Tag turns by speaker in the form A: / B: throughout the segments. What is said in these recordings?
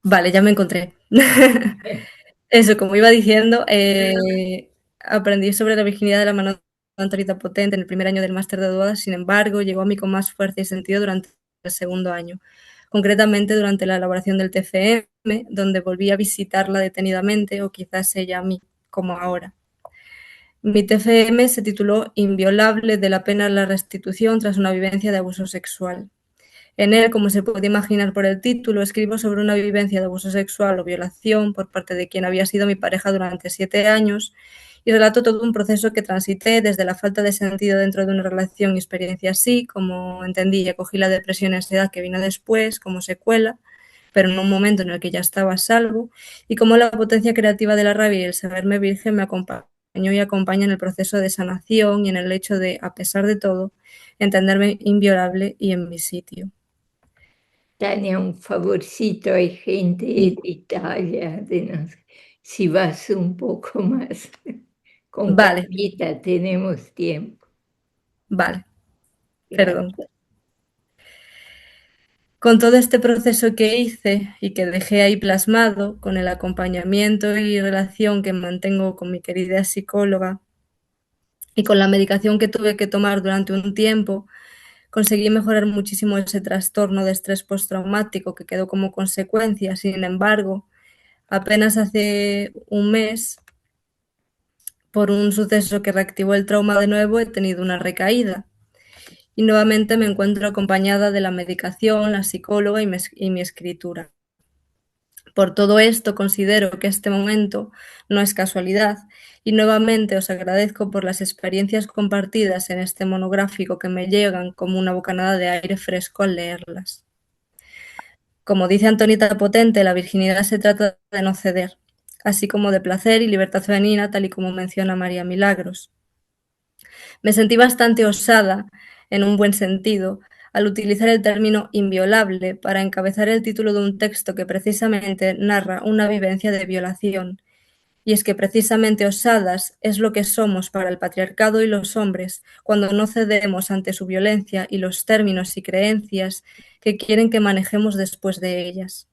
A: Vale, ya me encontré. Eso, como iba diciendo, aprendí sobre la virginidad de la mano de Antonita Potente en el primer año del máster de Duodas. Sin embargo, llegó a mí con más fuerza y sentido durante el segundo año, concretamente durante la elaboración del TFM, donde volví a visitarla detenidamente, o quizás ella a mí, como ahora. Mi TFM se tituló Inviolable, de la pena a la restitución tras una vivencia de abuso sexual. En él, como se puede imaginar por el título, escribo sobre una vivencia de abuso sexual o violación por parte de quien había sido mi pareja durante 7 años, y relato todo un proceso que transité desde la falta de sentido dentro de una relación y experiencia así, como entendí y acogí la depresión y ansiedad que vino después como secuela, pero en un momento en el que ya estaba a salvo, y cómo la potencia creativa de la rabia y el saberme virgen me acompañó y acompaña en el proceso de sanación y en el hecho de, a pesar de todo, entenderme inviolable y en mi sitio.
B: Tania, un favorcito, hay gente
A: Sí.
B: de Italia, de no sé, si vas un poco más, con
A: Vale,
B: calmita, tenemos tiempo.
A: vale, perdón.
B: Gracias.
A: Con todo este proceso que hice y que dejé ahí plasmado, con el acompañamiento y relación que mantengo con mi querida psicóloga y con la medicación que tuve que tomar durante un tiempo, conseguí mejorar muchísimo ese trastorno de estrés postraumático que quedó como consecuencia. Sin embargo, apenas hace un mes, por un suceso que reactivó el trauma de nuevo, he tenido una recaída. Y nuevamente me encuentro acompañada de la medicación, la psicóloga y mi escritura. Por todo esto considero que este momento no es casualidad y nuevamente os agradezco por las experiencias compartidas en este monográfico que me llegan como una bocanada de aire fresco al leerlas. Como dice Antonita Potente, la virginidad se trata de no ceder, así como de placer y libertad femenina, tal y como menciona María Milagros. Me sentí bastante osada, en un buen sentido, al utilizar el término inviolable para encabezar el título de un texto que precisamente narra una vivencia de violación. Y es que precisamente osadas es lo que somos para el patriarcado y los hombres cuando no cedemos ante su violencia y los términos y creencias que quieren que manejemos después de ellas.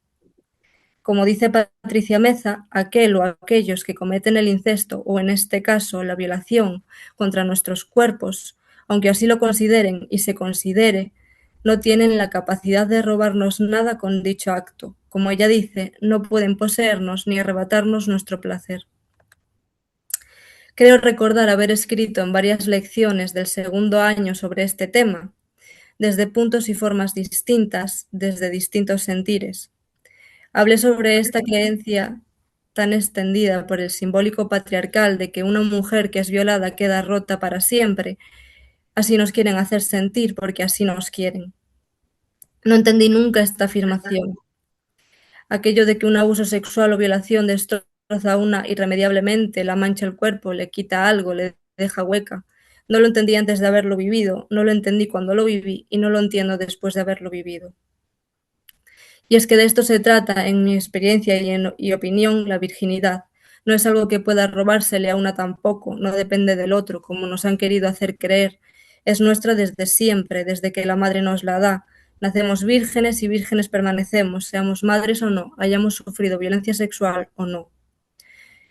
A: Como dice Patricia Meza, aquel o aquellos que cometen el incesto o en este caso la violación contra nuestros cuerpos, aunque así lo consideren y se considere, no tienen la capacidad de robarnos nada con dicho acto. Como ella dice, no pueden poseernos ni arrebatarnos nuestro placer. Creo recordar haber escrito en varias lecciones del segundo año sobre este tema, desde puntos y formas distintas, desde distintos sentires. Hablé sobre esta creencia tan extendida por el simbólico patriarcal de que una mujer que es violada queda rota para siempre. Así nos quieren hacer sentir porque así nos quieren. No entendí nunca esta afirmación. Aquello de que un abuso sexual o violación destroza a una irremediablemente, la mancha el cuerpo, le quita algo, le deja hueca. No lo entendí antes de haberlo vivido, no lo entendí cuando lo viví y no lo entiendo después de haberlo vivido. Y es que de esto se trata, en mi experiencia y opinión, la virginidad. No es algo que pueda robársele a una tampoco, no depende del otro, como nos han querido hacer creer. Es nuestra desde siempre, desde que la madre nos la da. Nacemos vírgenes y vírgenes permanecemos, seamos madres o no, hayamos sufrido violencia sexual o no.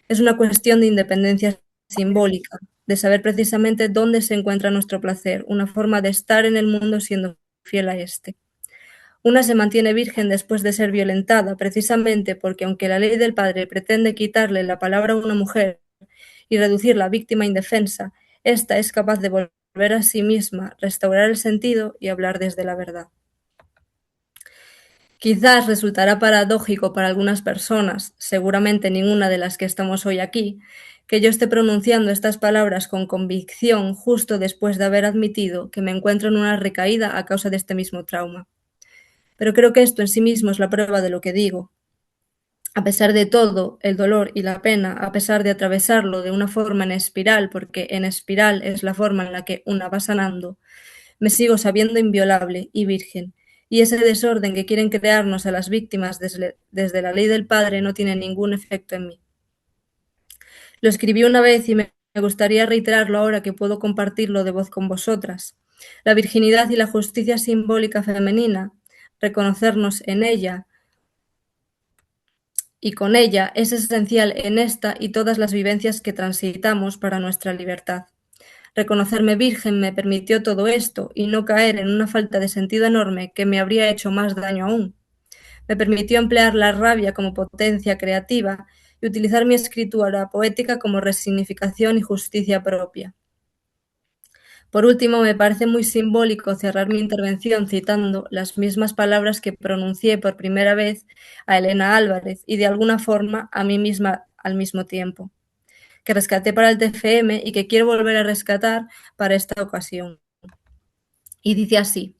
A: Es una cuestión de independencia simbólica, de saber precisamente dónde se encuentra nuestro placer, una forma de estar en el mundo siendo fiel a este. Una se mantiene virgen después de ser violentada, precisamente porque aunque la ley del padre pretende quitarle la palabra a una mujer y reducirla a víctima indefensa, ésta es capaz de volver a sí misma, restaurar el sentido y hablar desde la verdad. Quizás resultará paradójico para algunas personas, seguramente ninguna de las que estamos hoy aquí, que yo esté pronunciando estas palabras con convicción justo después de haber admitido que me encuentro en una recaída a causa de este mismo trauma. Pero creo que esto en sí mismo es la prueba de lo que digo. A pesar de todo, el dolor y la pena, a pesar de atravesarlo de una forma en espiral, porque en espiral es la forma en la que una va sanando, me sigo sabiendo inviolable y virgen, y ese desorden que quieren crearnos a las víctimas desde la ley del Padre no tiene ningún efecto en mí. Lo escribí una vez y me gustaría reiterarlo ahora que puedo compartirlo de voz con vosotras. La virginidad y la justicia simbólica femenina, reconocernos en ella, y con ella es esencial en esta y todas las vivencias que transitamos para nuestra libertad. Reconocerme virgen me permitió todo esto y no caer en una falta de sentido enorme que me habría hecho más daño aún. Me permitió emplear la rabia como potencia creativa y utilizar mi escritura poética como resignificación y justicia propia. Por último, me parece muy simbólico cerrar mi intervención citando las mismas palabras que pronuncié por primera vez a Elena Álvarez y de alguna forma a mí misma al mismo tiempo, que rescaté para el TFM y que quiero volver a rescatar para esta ocasión. Y dice así: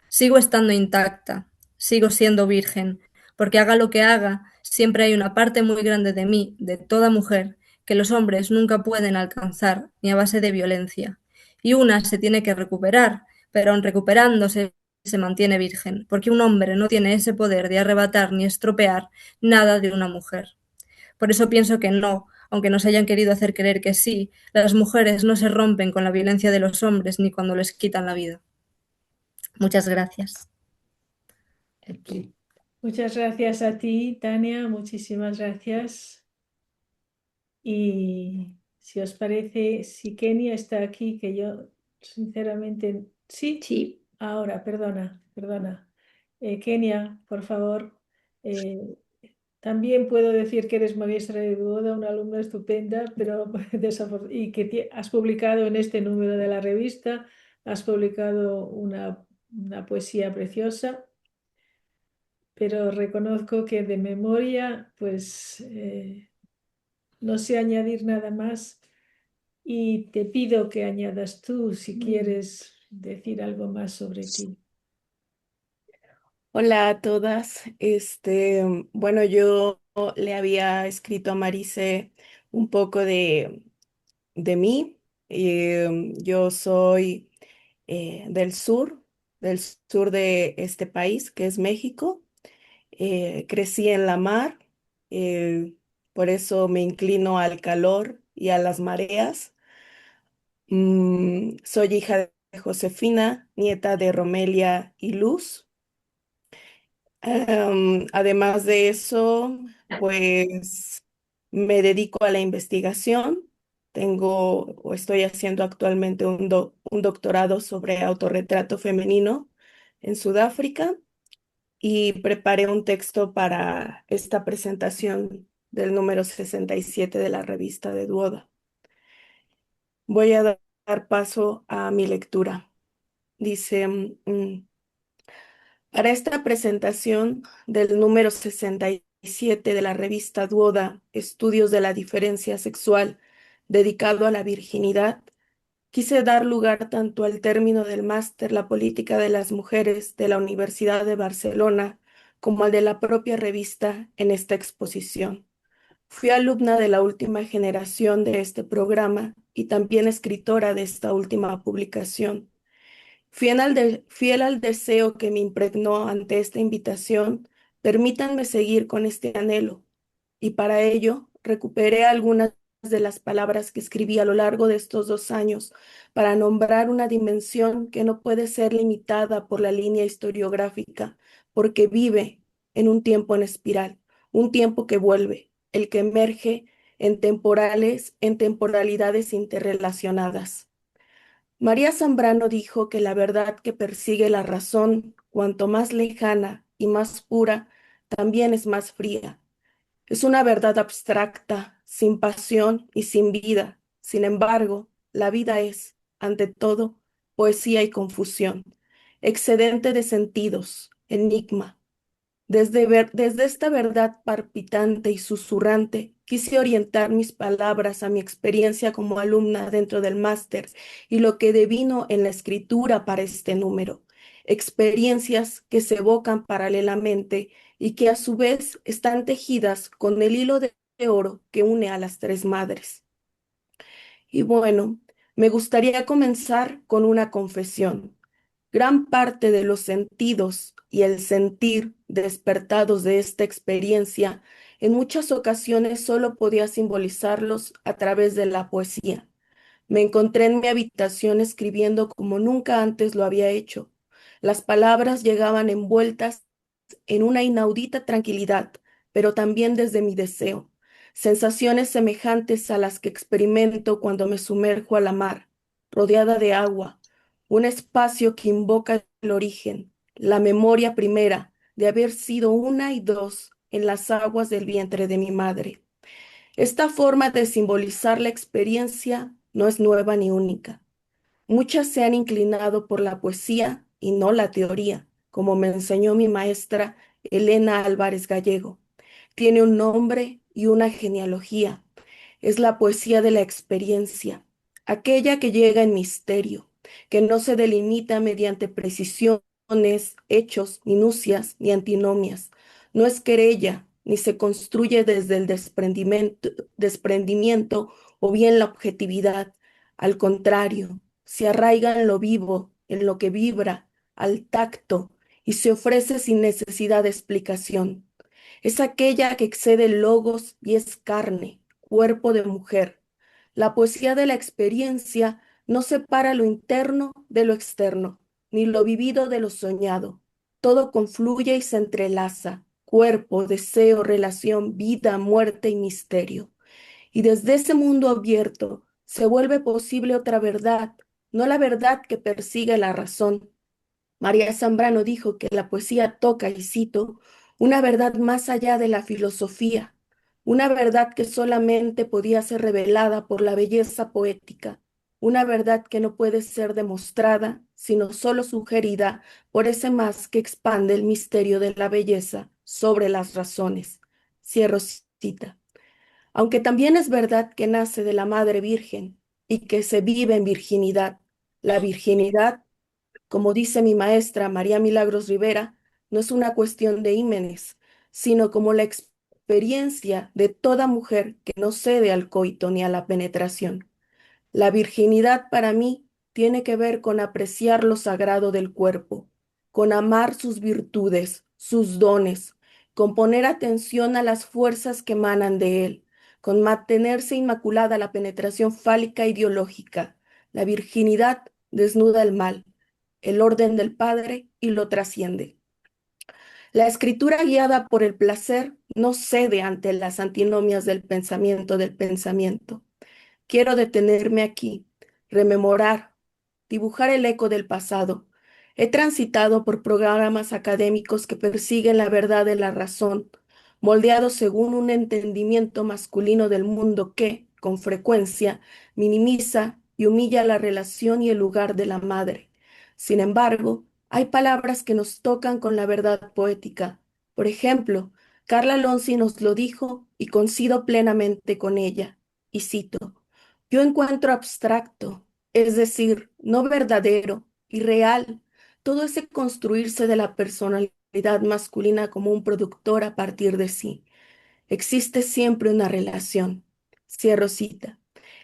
A: sigo estando intacta, sigo siendo virgen, porque haga lo que haga, siempre hay una parte muy grande de mí, de toda mujer, que los hombres nunca pueden alcanzar, ni a base de violencia. Y una se tiene que recuperar, pero aun recuperándose se mantiene virgen, porque un hombre no tiene ese poder de arrebatar ni estropear nada de una mujer. Por eso pienso que no, aunque nos hayan querido hacer creer que sí, las mujeres no se rompen con la violencia de los hombres ni cuando les quitan la vida. Muchas gracias.
B: Aquí.
C: Muchas gracias a ti, Tania, muchísimas gracias. Y si os parece, si Kenia está aquí, que yo sinceramente, sí,
B: Sí,
C: ahora, perdona. Kenia, por favor, eh, también puedo decir que eres maestra de boda, una alumna estupenda, pero y que has publicado en este número de la revista, has publicado una poesía preciosa, pero reconozco que de memoria, pues no sé añadir nada más y te pido que añadas tú si quieres decir algo más sobre ti.
D: Hola a todas. Bueno, yo le había escrito a Marise un poco de mí. Yo soy del sur de este país, que es México. Crecí en la mar, eh, por eso me inclino al calor y a las mareas. Soy hija de Josefina, nieta de Romelia y Luz. Además de eso, pues me dedico a la investigación. Tengo o estoy haciendo actualmente un doctorado sobre autorretrato femenino en Sudáfrica y preparé un texto para esta presentación del número 67 de la revista de Duoda. Voy a dar paso a mi lectura. Dice, para esta presentación del número 67 de la revista Duoda, Estudios de la Diferencia Sexual, dedicado a la virginidad, quise dar lugar tanto al término del máster La Política de las Mujeres de la Universidad de Barcelona como al de la propia revista en esta exposición. Fui alumna de la última generación de este programa y también escritora de esta última publicación. Fiel al deseo que me impregnó ante esta invitación, permítanme seguir con este anhelo, y para ello recuperé algunas de las palabras que escribí a lo largo de estos 2 años para nombrar una dimensión que no puede ser limitada por la línea historiográfica, porque vive en un tiempo en espiral, un tiempo que vuelve, el que emerge en temporalidades interrelacionadas. María Zambrano dijo que la verdad que persigue la razón, cuanto más lejana y más pura, también es más fría. Es una verdad abstracta, sin pasión y sin vida. Sin embargo, la vida es, ante todo, poesía y confusión, excedente de sentidos, enigma. Desde esta verdad palpitante y susurrante, quise orientar mis palabras a mi experiencia como alumna dentro del máster y lo que devino en la escritura para este número. Experiencias que se evocan paralelamente y que a su vez están tejidas con el hilo de oro que une a las tres madres. Y bueno, me gustaría comenzar con una confesión. Gran parte de los sentidos y el sentir despertados de esta experiencia, en muchas ocasiones solo podía simbolizarlos a través de la poesía. Me encontré en mi habitación escribiendo como nunca antes lo había hecho. Las palabras llegaban envueltas en una inaudita tranquilidad, pero también desde mi deseo, sensaciones semejantes a las que experimento cuando me sumerjo a la mar, rodeada de agua, un espacio que invoca el origen, la memoria primera de haber sido una y dos en las aguas del vientre de mi madre. Esta forma de simbolizar la experiencia no es nueva ni única. Muchas se han inclinado por la poesía y no la teoría, como me enseñó mi maestra Elena Álvarez Gallego. Tiene un nombre y una genealogía. Es la poesía de la experiencia, aquella que llega en misterio, que no se delimita mediante precisiones, hechos, minucias ni antinomias. No es querella, ni se construye desde el desprendimiento o bien la objetividad. Al contrario, se arraiga en lo vivo, en lo que vibra, al tacto, y se ofrece sin necesidad de explicación. Es aquella que excede logos y es carne, cuerpo de mujer. La poesía de la experiencia no separa lo interno de lo externo, ni lo vivido de lo soñado. Todo confluye y se entrelaza, cuerpo, deseo, relación, vida, muerte y misterio. Y desde ese mundo abierto se vuelve posible otra verdad, no la verdad que persigue la razón. María Zambrano dijo que la poesía toca, y cito, una verdad más allá de la filosofía, una verdad que solamente podía ser revelada por la belleza poética, una verdad que no puede ser demostrada, sino solo sugerida por ese más que expande el misterio de la belleza sobre las razones. Cierro cita. Aunque también es verdad que nace de la Madre Virgen y que se vive en virginidad, la virginidad, como dice mi maestra María Milagros Rivera, no es una cuestión de ímenes, sino como la experiencia de toda mujer que no cede al coito ni a la penetración. La virginidad para mí tiene que ver con apreciar lo sagrado del cuerpo, con amar sus virtudes, sus dones, con poner atención a las fuerzas que emanan de él, con mantenerse inmaculada la penetración fálica ideológica. La virginidad desnuda el mal, el orden del Padre y lo trasciende. La escritura guiada por el placer no cede ante las antinomias del pensamiento. Quiero detenerme aquí, rememorar, dibujar el eco del pasado. He transitado por programas académicos que persiguen la verdad de la razón, moldeados según un entendimiento masculino del mundo que, con frecuencia, minimiza y humilla la relación y el lugar de la madre. Sin embargo, hay palabras que nos tocan con la verdad poética. Por ejemplo, Carla Lonzi nos lo dijo y coincido plenamente con ella. Y cito. Yo encuentro abstracto, es decir, no verdadero y real, todo ese construirse de la personalidad masculina como un productor a partir de sí. Existe siempre una relación. Cierro cita.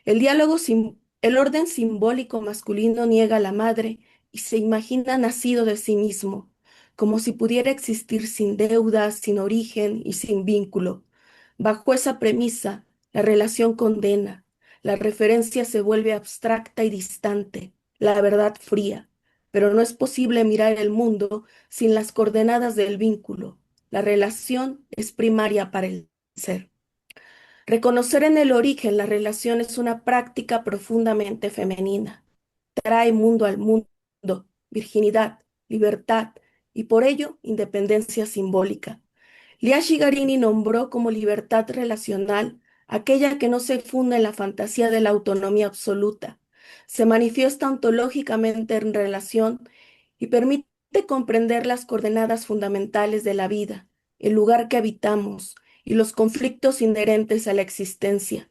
D: El orden simbólico masculino niega a la madre y se imagina nacido de sí mismo, como si pudiera existir sin deudas, sin origen y sin vínculo. Bajo esa premisa, la relación condena, la referencia se vuelve abstracta y distante, la verdad fría, pero no es posible mirar el mundo sin las coordenadas del vínculo. La relación es primaria para el ser. Reconocer en el origen la relación es una práctica profundamente femenina. Trae mundo al mundo, virginidad, libertad y por ello independencia simbólica. Liashi Garini nombró como libertad relacional aquella que no se funda en la fantasía de la autonomía absoluta, se manifiesta ontológicamente en relación y permite comprender las coordenadas fundamentales de la vida, el lugar que habitamos y los conflictos inherentes a la existencia.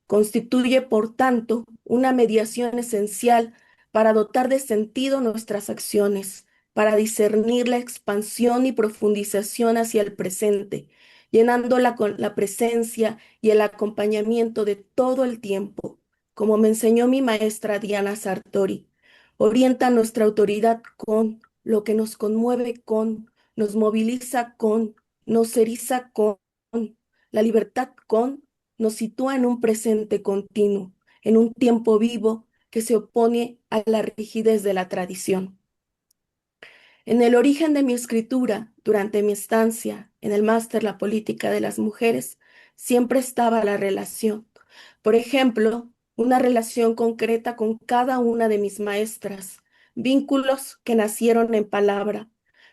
D: Constituye, por tanto, una mediación esencial para dotar de sentido nuestras acciones, para discernir la expansión y profundización hacia el presente, llenándola con la presencia y el acompañamiento de todo el tiempo, como me enseñó mi maestra Diana Sartori. Orienta nuestra autoridad con lo que nos conmueve con, nos moviliza con, nos eriza con, la libertad con, nos sitúa en un presente continuo, en un tiempo vivo que se opone a la rigidez de la tradición. En el origen de mi escritura, durante mi estancia en el máster La política de las mujeres, siempre estaba la relación. Por ejemplo, una relación concreta con cada una de mis maestras, vínculos que nacieron en palabra.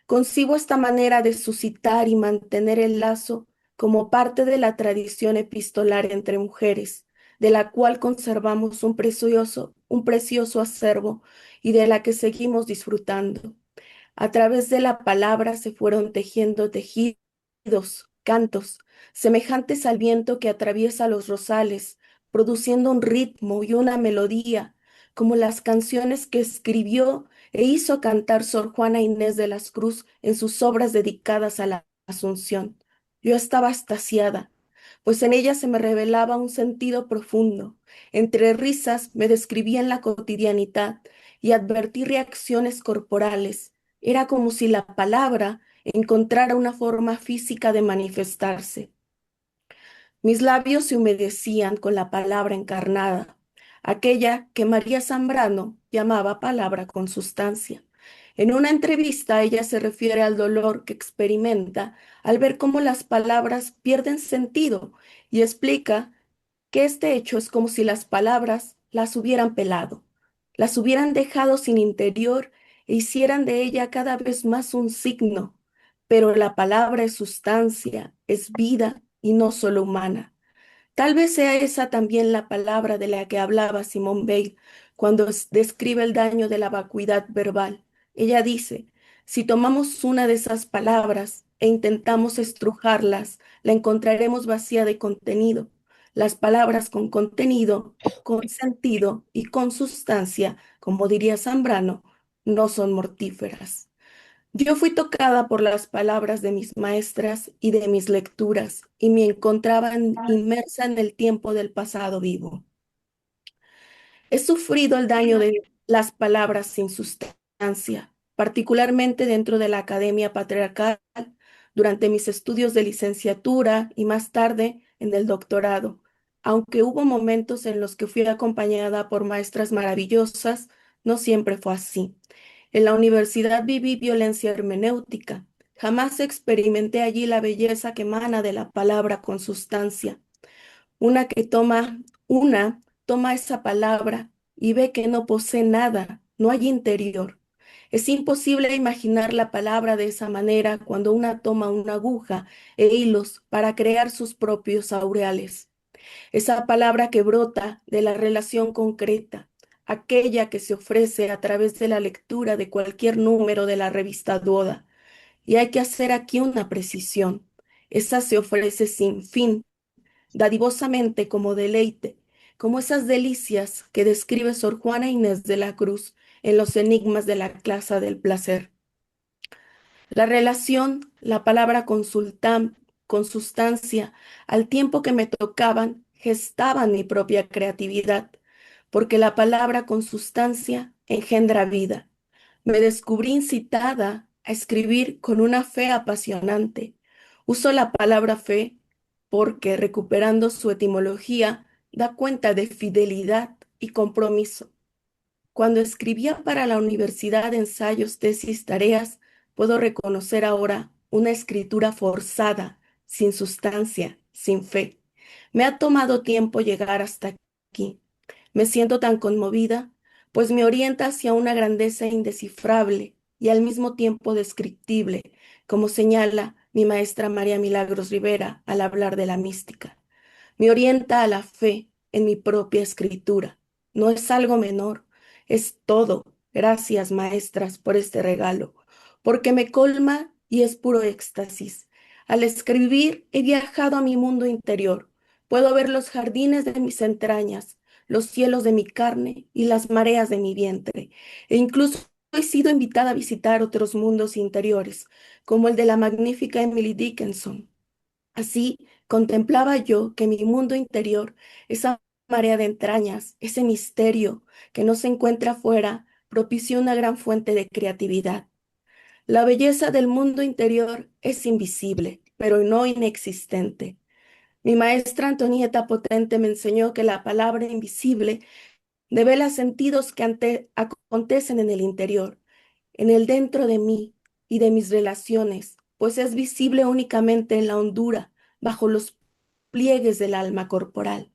D: Concibo esta manera de suscitar y mantener el lazo como parte de la tradición epistolar entre mujeres, de la cual conservamos un precioso acervo y de la que seguimos disfrutando. A través de la palabra se fueron tejiendo tejidos, cantos, semejantes al viento que atraviesa los rosales, produciendo un ritmo y una melodía, como las canciones que escribió e hizo cantar Sor Juana Inés de las Cruz en sus obras dedicadas a la Asunción. Yo estaba extasiada, pues en ella se me revelaba un sentido profundo. Entre risas me describían la cotidianidad y advertí reacciones corporales. Era como si la palabra encontrara una forma física de manifestarse. Mis labios se humedecían con la palabra encarnada, aquella que María Zambrano llamaba palabra con sustancia. En una entrevista ella se refiere al dolor que experimenta al ver cómo las palabras pierden sentido y explica que este hecho es como si las palabras las hubieran pelado, las hubieran dejado sin interior e hicieran de ella cada vez más un signo. Pero la palabra es sustancia, es vida y no solo humana. Tal vez sea esa también la palabra de la que hablaba Simone Weil cuando describe el daño de la vacuidad verbal. Ella dice, si tomamos una de esas palabras e intentamos estrujarlas, la encontraremos vacía de contenido. Las palabras con contenido, con sentido y con sustancia, como diría Zambrano, no son mortíferas. Yo fui tocada por las palabras de mis maestras y de mis lecturas y me encontraba inmersa en el tiempo del pasado vivo. He sufrido el daño de las palabras sin sustancia, particularmente dentro de la academia patriarcal, durante mis estudios de licenciatura y más tarde en el doctorado. Aunque hubo momentos en los que fui acompañada por maestras maravillosas, no siempre fue así. En la universidad viví violencia hermenéutica. Jamás experimenté allí la belleza que emana de la palabra con sustancia. Una que toma, una toma esa palabra y ve que no posee nada, no hay interior. Es imposible imaginar la palabra de esa manera cuando una toma una aguja e hilos para crear sus propios aureales. Esa palabra que brota de la relación concreta, aquella que se ofrece a través de la lectura de cualquier número de la revista Duoda. Y hay que hacer aquí una precisión. Esa se ofrece sin fin, dadivosamente como deleite, como esas delicias que describe Sor Juana Inés de la Cruz en los enigmas de la clase del placer. La relación, la palabra con sustancia, al tiempo que me tocaban, gestaban mi propia creatividad, porque la palabra con sustancia engendra vida. Me descubrí incitada a escribir con una fe apasionante. Uso la palabra fe porque, recuperando su etimología, da cuenta de fidelidad y compromiso. Cuando escribía para la universidad ensayos, tesis, tareas, puedo reconocer ahora una escritura forzada, sin sustancia, sin fe. Me ha tomado tiempo llegar hasta aquí. Me siento tan conmovida, pues me orienta hacia una grandeza indescifrable y al mismo tiempo descriptible, como señala mi maestra María Milagros Rivera al hablar de la mística. Me orienta a la fe en mi propia escritura. No es algo menor, es todo. Gracias, maestras, por este regalo, porque me colma y es puro éxtasis. Al escribir he viajado a mi mundo interior. Puedo ver los jardines de mis entrañas, los cielos de mi carne y las mareas de mi vientre. E incluso he sido invitada a visitar otros mundos interiores, como el de la magnífica Emily Dickinson. Así contemplaba yo que mi mundo interior, esa marea de entrañas, ese misterio que no se encuentra afuera, propició una gran fuente de creatividad. La belleza del mundo interior es invisible, pero no inexistente. Mi maestra Antonieta Potente me enseñó que la palabra invisible devela sentidos que acontecen en el interior, en el dentro de mí, y de mis relaciones, pues es visible únicamente en la hondura, bajo los pliegues del alma corporal.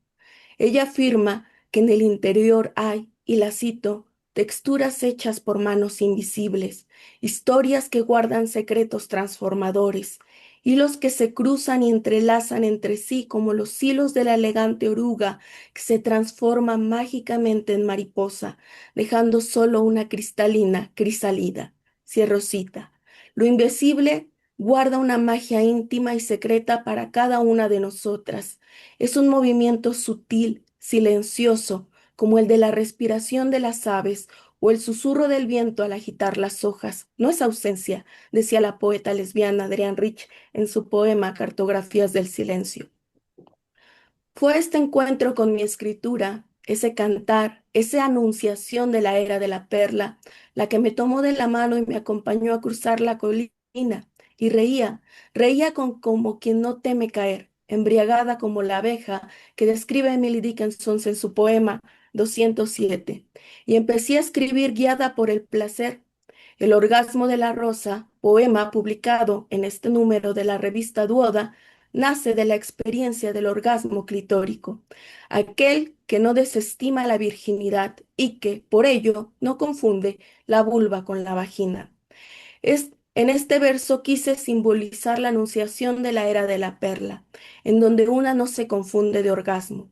D: Ella afirma que en el interior hay, y la cito, texturas hechas por manos invisibles, historias que guardan secretos transformadores, hilos que se cruzan y entrelazan entre sí como los hilos de la elegante oruga que se transforma mágicamente en mariposa, dejando solo una cristalina crisálida. Cierro cita. Lo invisible guarda una magia íntima y secreta para cada una de nosotras. Es un movimiento sutil, silencioso, como el de la respiración de las aves o el susurro del viento al agitar las hojas. No es ausencia, decía la poeta lesbiana Adrienne Rich en su poema Cartografías del Silencio. Fue este encuentro con mi escritura, ese cantar, esa anunciación de la era de la perla, la que me tomó de la mano y me acompañó a cruzar la colina. Y reía como quien no teme caer, embriagada como la abeja que describe Emily Dickinson en su poema 207. Y empecé a escribir guiada por el placer. El orgasmo de la rosa, poema publicado en este número de la revista Duoda, nace de la experiencia del orgasmo clitórico, aquel que no desestima la virginidad y que, por ello, no confunde la vulva con la vagina. En este verso quise simbolizar la anunciación de la era de la perla, en donde una no se confunde de orgasmo.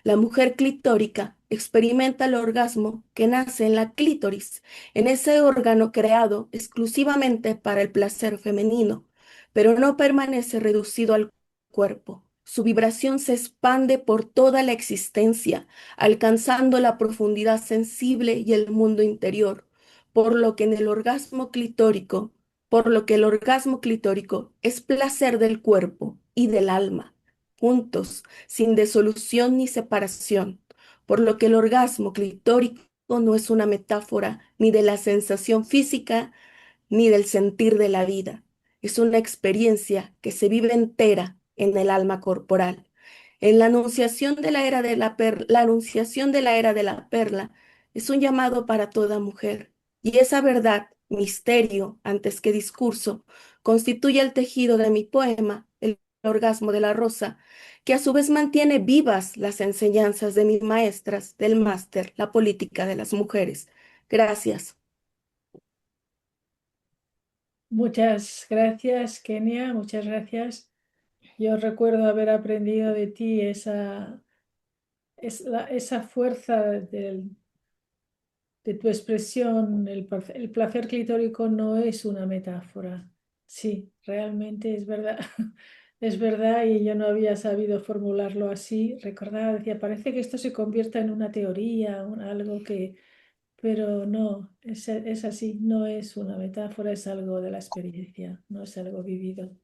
D: La mujer clitórica experimenta el orgasmo que nace en la clítoris, en ese órgano creado exclusivamente para el placer femenino, pero no permanece reducido al cuerpo. Su vibración se expande por toda la existencia, alcanzando la profundidad sensible y el mundo interior, por lo que en el orgasmo clitórico por lo que el orgasmo clitórico es placer del cuerpo y del alma, juntos, sin disolución ni separación, por lo que el orgasmo clitórico no es una metáfora ni de la sensación física ni del sentir de la vida, es una experiencia que se vive entera en el alma corporal. En la anunciación de la era de la anunciación de la era de la perla es un llamado para toda mujer. Y esa verdad, misterio antes que discurso, constituye el tejido de mi poema, El orgasmo de la rosa, que a su vez mantiene vivas las enseñanzas de mis maestras del máster, La política de las mujeres. Gracias.
C: Muchas gracias, Kenia, muchas gracias. Yo recuerdo haber aprendido de ti esa fuerza de tu expresión. El placer clitórico no es una metáfora. Sí, realmente es verdad. Es verdad, y yo no había sabido formularlo así. Recordaba, decía, parece que esto se convierta en una teoría, algo que... Pero no, es así, no es una metáfora, es algo de la experiencia, no es algo vivido.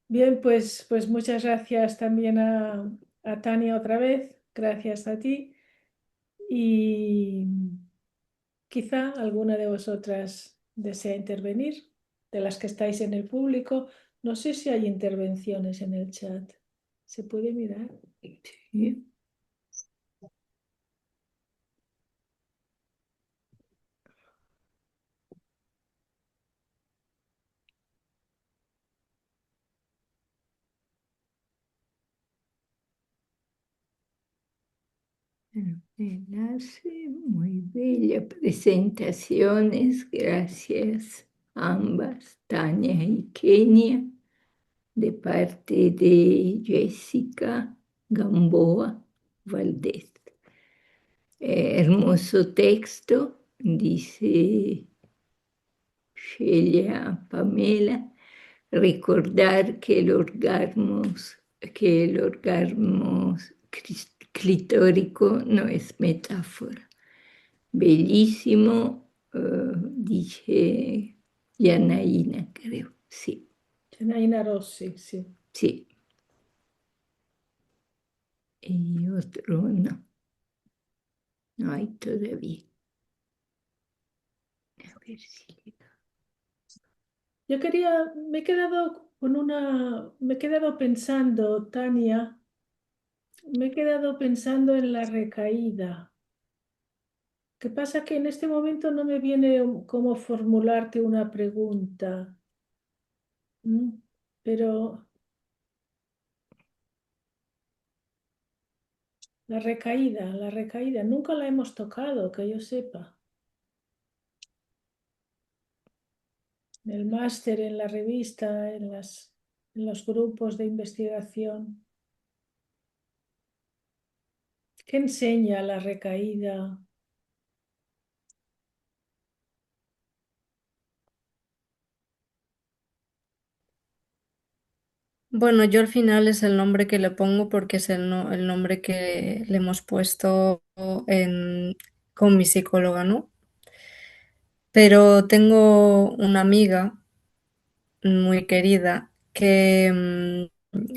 C: Bien, pues muchas gracias también a Tania otra vez, gracias a ti. Y quizá alguna de vosotras desea intervenir, de las que estáis en el público. No sé si hay intervenciones en el chat. ¿Se puede mirar?
B: Sí. El enlace, muy bella presentaciones, gracias ambas, Tania y Kenia, de parte de Jessica Gamboa Valdés. Hermoso texto, dice Shelia Pamela, recordar que el orgasmo clitórico no es metáfora. Bellísimo, dice Yanaína, creo, sí.
C: Janaína Rossi, sí.
B: Sí. Y otro no. No hay todavía. A ver si...
C: Yo me he quedado pensando, Tania, me he quedado pensando en la recaída. que pasa que en este momento no me viene cómo formularte una pregunta. ¿Mm? Pero la recaída, nunca la hemos tocado, que yo sepa. En el máster, en la revista, en los grupos de investigación. ¿Qué enseña la recaída?
A: Bueno, yo al final es el nombre que le pongo porque es el nombre que le hemos puesto con mi psicóloga, ¿no? Pero tengo una amiga muy querida que,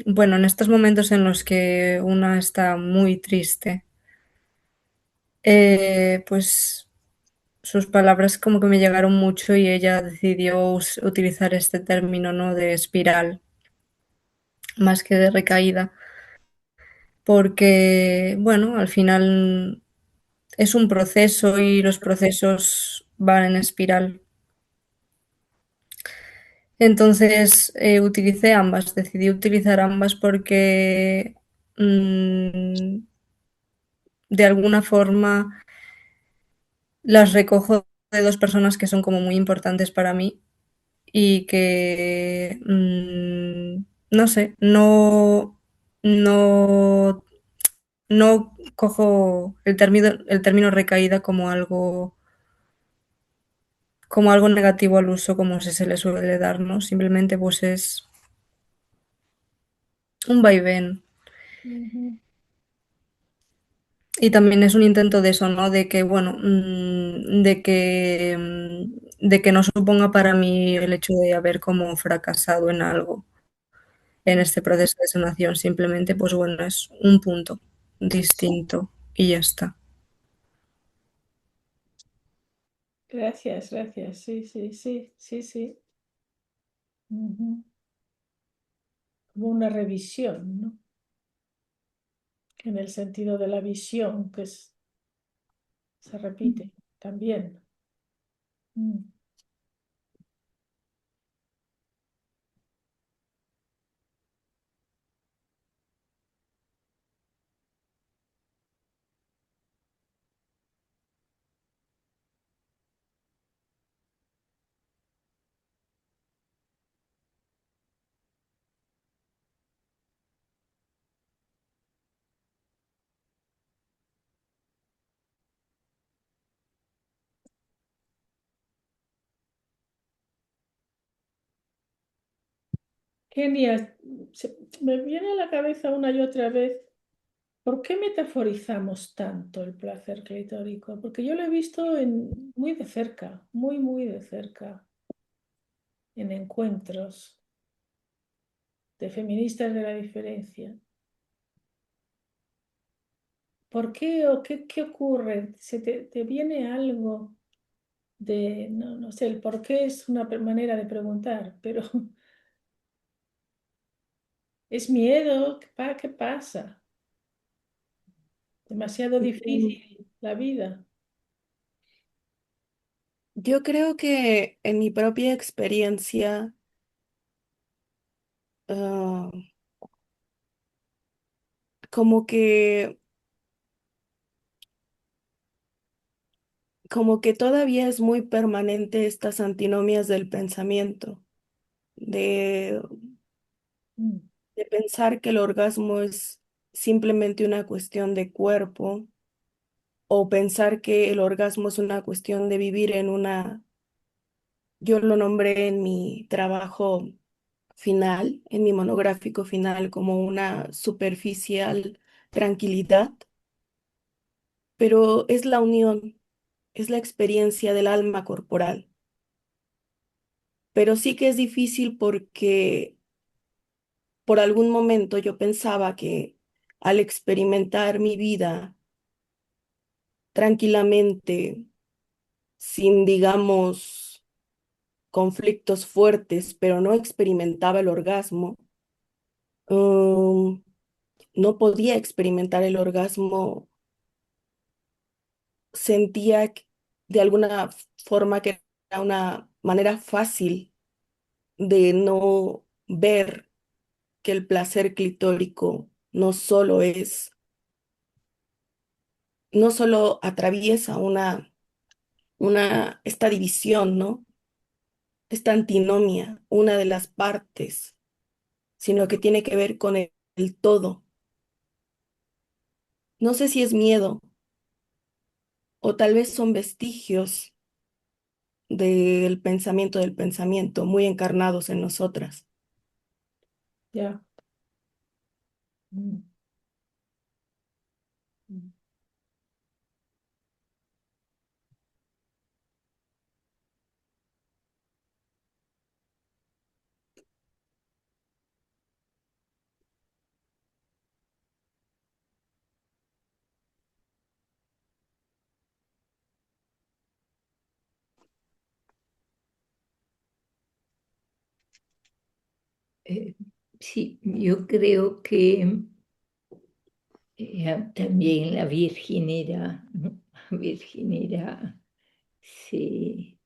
A: bueno, en estos momentos en los que una está muy triste, pues sus palabras como que me llegaron mucho y ella decidió utilizar este término, ¿no? De espiral, más que de recaída, porque, bueno, al final es un proceso y los procesos van en espiral. Entonces utilicé ambas, decidí utilizar ambas porque mm, de alguna forma las recojo de dos personas que son como muy importantes para mí y que no sé, no, no cojo el término recaída como algo negativo al uso, como se le suele dar, ¿no? Simplemente pues es un vaivén.
C: Ujú.
A: Y también es un intento de eso, ¿no? De que, bueno, de que no suponga para mí el hecho de haber como fracasado en algo en este proceso de sanación. Simplemente, pues bueno, es un punto distinto y ya está.
C: Gracias, gracias. Sí, sí, sí, sí, sí. Ujú. Como una revisión, ¿no? En el sentido de la visión, se repite también. Mm. Kenia, me viene a la cabeza una y otra vez, ¿por qué metaforizamos tanto el placer clitórico? Porque yo lo he visto muy de cerca, muy, muy de cerca, en encuentros de feministas de la diferencia. ¿Por qué o qué ocurre? ¿Te viene algo de, no sé, el por qué es una manera de preguntar, pero es miedo? ¿Qué pasa? Demasiado difícil la vida.
D: Yo creo que en mi propia experiencia, ah, como que, como que todavía es muy permanente estas antinomias del pensamiento, de,
C: Mm,
D: de pensar que el orgasmo es simplemente una cuestión de cuerpo, o pensar que el orgasmo es una cuestión de vivir en una, yo lo nombré en mi trabajo final, en mi monográfico final, como una superficial tranquilidad, pero es la unión, es la experiencia del alma corporal. Pero sí que es difícil porque por algún momento yo pensaba que al experimentar mi vida tranquilamente, sin, digamos, conflictos fuertes, pero no experimentaba el orgasmo, no podía experimentar el orgasmo sentía de alguna forma que era una manera fácil de no ver que el placer clitórico no solo atraviesa esta división, ¿no? Esta antinomia, una de las partes, sino que tiene que ver con el todo. No sé si es miedo o tal vez son vestigios del pensamiento, muy encarnados en nosotras.
C: Ya. Mm, mm.
B: Eh, sí, yo creo que también la virginidad, ¿no? La virginidad se,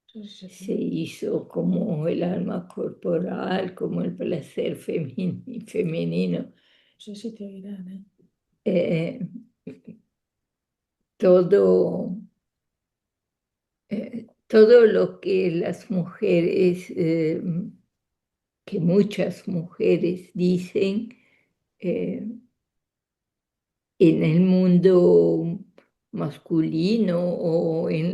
C: Sí, sí,
B: se
C: sí.
B: hizo como el alma corporal, como el placer femenino.
C: Sí, sí, te oirán, ¿eh?
B: Eh, todo, todo lo que las mujeres, que muchas mujeres dicen, eh, en el mundo masculino o en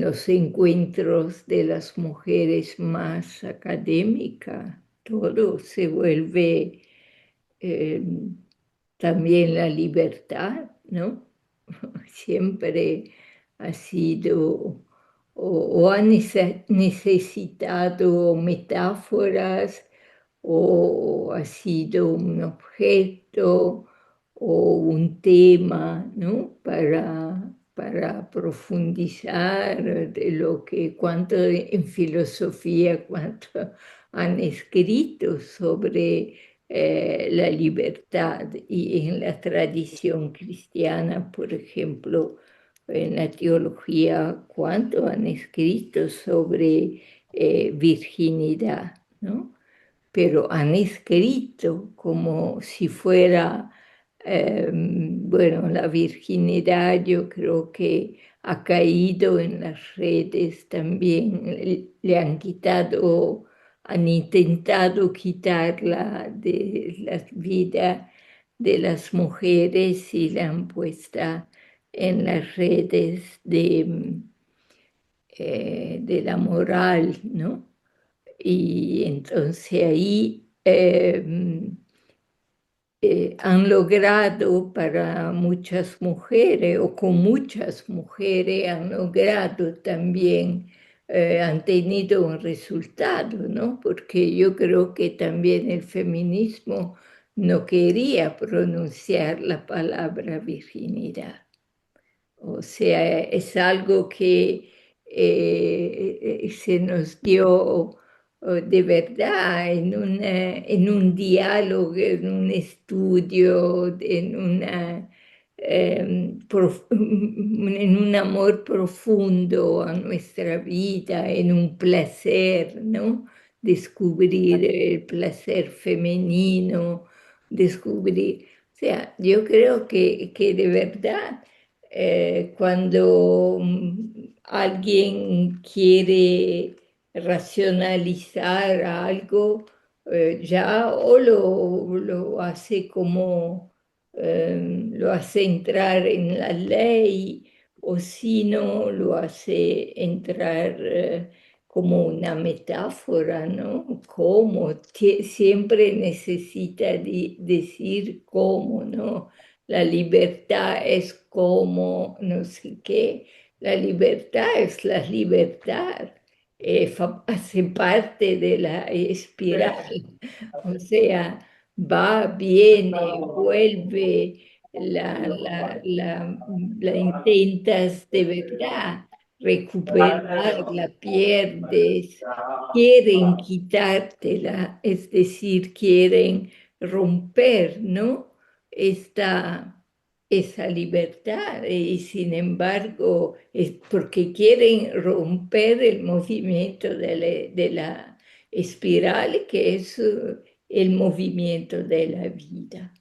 B: los encuentros de las mujeres más académicas, todo se vuelve eh, también la libertad, ¿no? Siempre ha sido o ha necesitado metáforas o ha sido un objeto o un tema, ¿no? Para profundizar de lo que, cuánto en filosofía, cuánto han escrito sobre la libertad y en la tradición cristiana, por ejemplo, en la teología, cuánto han escrito sobre virginidad, ¿no? Pero han escrito como si fuera, bueno, la virginidad yo creo que ha caído en las redes también, le han quitado, han intentado quitarla de la vida de las mujeres y la han puesta en las redes de la moral, ¿no? Y entonces ahí han logrado para muchas mujeres o con muchas mujeres han logrado también, han tenido un resultado, ¿no? Porque yo creo que también el feminismo no quería pronunciar la palabra virginidad. O sea, es algo que se nos dio de verdad en un diálogo, en un estudio, en un amor profundo a nuestra vida, en un placer, ¿no? Descubrir el placer femenino, descubrir, o sea, yo creo que de verdad cuando alguien quiere racionalizar algo, ya o lo hace como, lo hace entrar en la ley, o si no, lo hace entrar como una metáfora, ¿no? Cómo, siempre necesita decir cómo, ¿no? La libertad es como, no sé qué, la libertad es la libertad, hace parte de la espiral, o sea, va, viene, vuelve, la intentas de verdad recuperar, la pierdes, quieren quitártela, es decir, quieren romper, ¿no? esta, esa libertad y sin embargo es porque quieren romper el movimiento de la espiral que es el movimiento de la vida.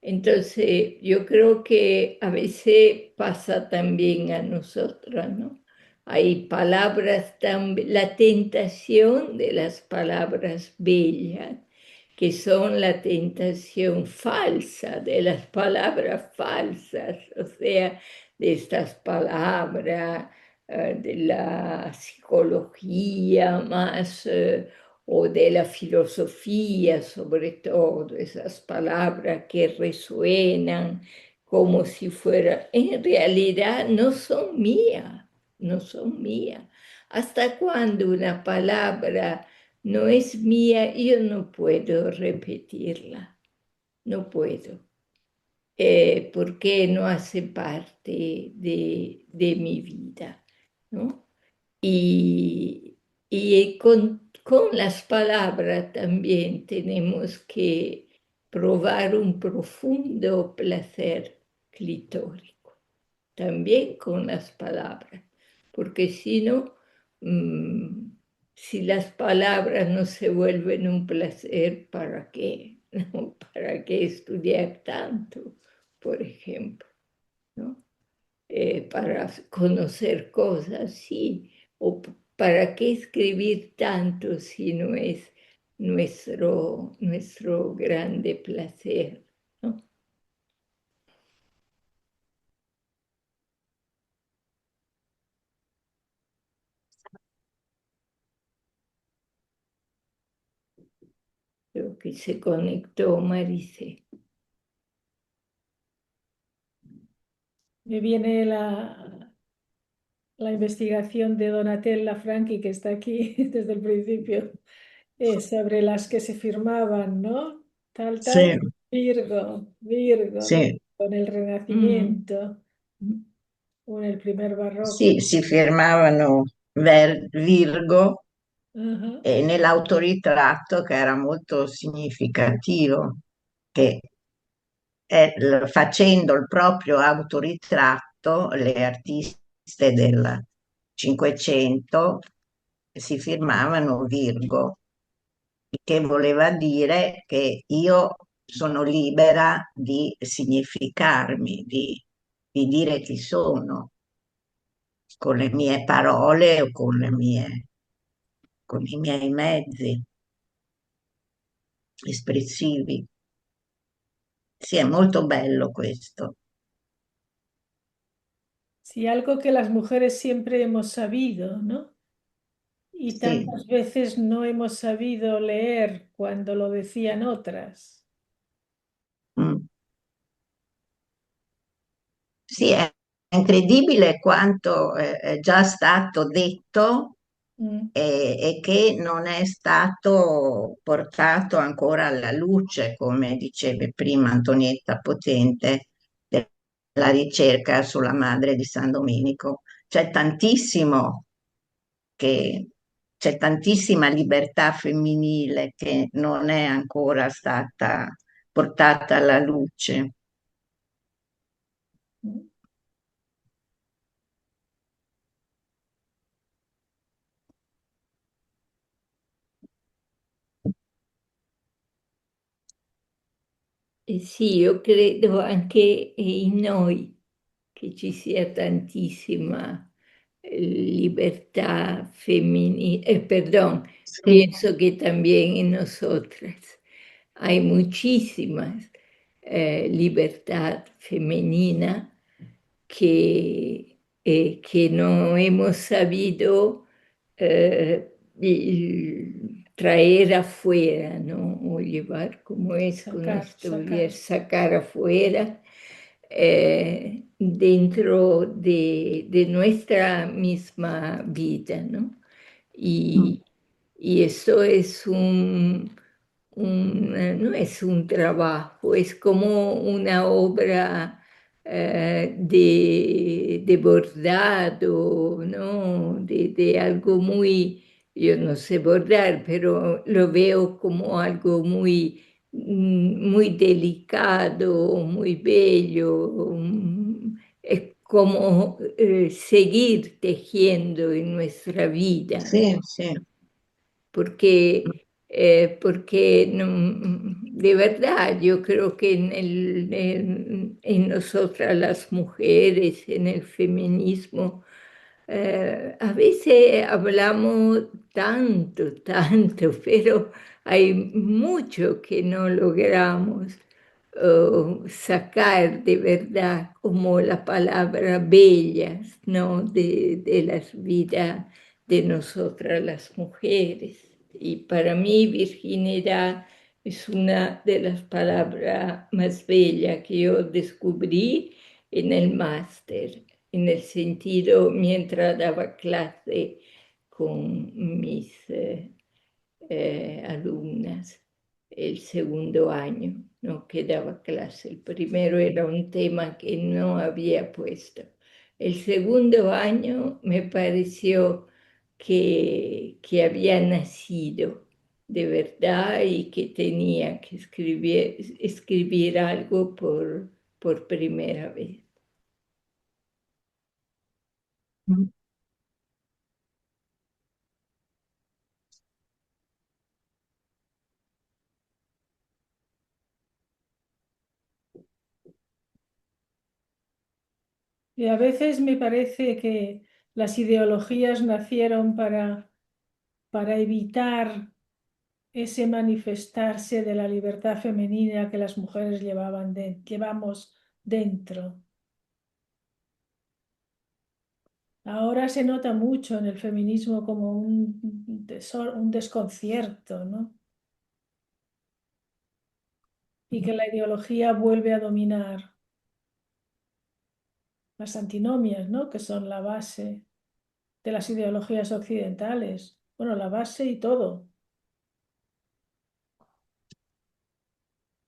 B: Entonces, yo creo que a veces pasa también a nosotros, ¿no? Hay palabras tan, la tentación de las palabras bellas, que son la tentación falsa de las palabras falsas, o sea, de estas palabras de la psicología más o de la filosofía, sobre todo, esas palabras que resuenan como si fuera, en realidad no son mías, no son mías. ¿Hasta cuando una palabra no es mía? Yo no puedo repetirla, no puedo, porque no hace parte de mi vida, ¿no? Y, y con las palabras también tenemos que probar un profundo placer clitórico, también con las palabras, porque si no, mm, si las palabras no se vuelven un placer, ¿para qué? ¿No? ¿Para qué estudiar tanto, por ejemplo? ¿No? Para conocer cosas, sí, o para qué escribir tanto si no es nuestro grande placer, ¿no? Creo que se conectó Marice.
C: Me viene la investigación de Donatella Franchi, que está aquí desde el principio, sobre las que se firmaban, ¿no? Tal,
E: Sì,
C: Virgo, Virgo,
E: sì,
C: con el
B: Mm.
C: Renacimiento, con el primer barroco.
E: sì, si firmavano Virgo
C: Ajá.
E: e nell'autoritratto che era molto significativo, che facendo il proprio autoritratto, le artiste del Cinquecento si firmavano Virgo, il che voleva dire che io sono libera di significarmi, di dire chi sono, con le mie parole o con i miei mezzi espressivi. Sì, è molto bello questo.
C: Sí, algo que las mujeres siempre hemos sabido, ¿no? Y
E: Sì.
C: tantas veces no hemos sabido leer cuando lo decían otras.
E: Mm. Sì, è incredibile quanto è già stato detto
C: Mm,
E: e che non è stato portato ancora alla luce, come dicevi prima Antonietta Potente, della ricerca sulla madre di San Domenico. C'è tantissimo che c'è tantissima libertà femminile che non è ancora stata portata alla luce.
C: mm.
B: Sì, io credo anche in noi che ci sia tantissima libertad femenina, perdón,
E: Sì.
B: pienso que también en nosotras hay muchísima libertad femenina que no hemos sabido traer afuera, ¿no? O llevar como es con
C: Sacar,
B: nuestro
C: sacar.
B: sacar afuera dentro de nuestra misma vida, ¿no?
E: Mm.
B: Y, y eso es no es un trabajo, es como una obra de bordado, ¿no? De algo muy, yo no sé bordar, pero lo veo como algo muy muy delicado, muy bello. Es como seguir tejiendo en nuestra vida,
E: Sì, sì.
B: porque de verdad yo creo que en nosotras las mujeres, en el feminismo, a veces hablamos tanto, tanto, pero hay mucho que no logramos sacar de verdad, como la palabra bellas, ¿no? De las vidas de nosotras las mujeres. Y para mí virginidad es una de las palabras más bellas que yo descubrí en el máster, en el sentido mientras daba clase con mis alumnas el segundo año, no que daba clase. El primero era un tema que no había puesto. El segundo año me pareció que había nacido de verdad y que tenía que escribir algo por primera vez.
C: Y a veces me parece que las ideologías nacieron para evitar ese manifestarse de la libertad femenina que las mujeres llevamos dentro. Ahora se nota mucho en el feminismo como un desconcierto, ¿no? Y que la ideología vuelve a dominar las antinomias, ¿no? Que son la base de las ideologías occidentales. Bueno, la base y todo.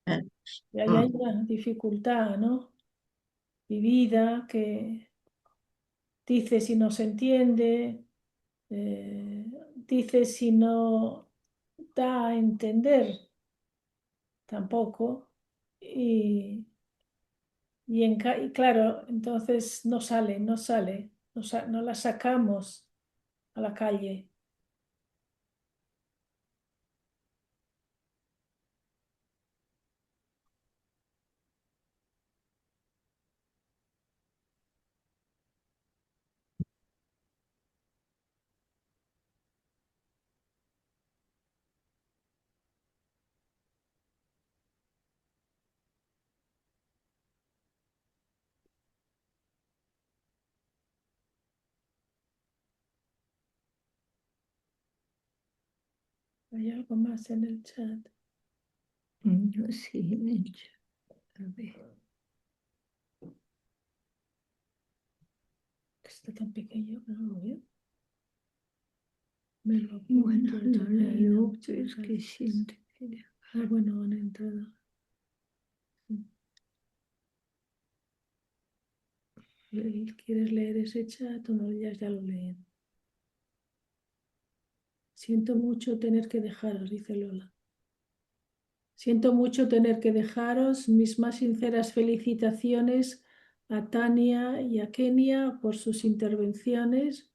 E: Eh,
C: Y ahí hay
E: mm.
C: una dificultad, ¿no? Vivida que dice si no se entiende, dice si no da a entender tampoco. Y, y claro, entonces no sale, no la sacamos a la calle. Hay algo más en el chat.
B: No, sí, a ver.
C: Está tan pequeño que no lo veo. Me lo
B: Bueno,
C: apunto
B: no la
C: también.
B: leo,
C: Muchas
B: pero es que
C: gracias.
B: siento que...
C: Ah, bueno, han entrado. ¿Quieres leer ese chat o no? Ya lo leen. Siento mucho tener que dejaros, dice Lola. Siento mucho tener que dejaros. Mis más sinceras felicitaciones a Tania y a Kenia por sus intervenciones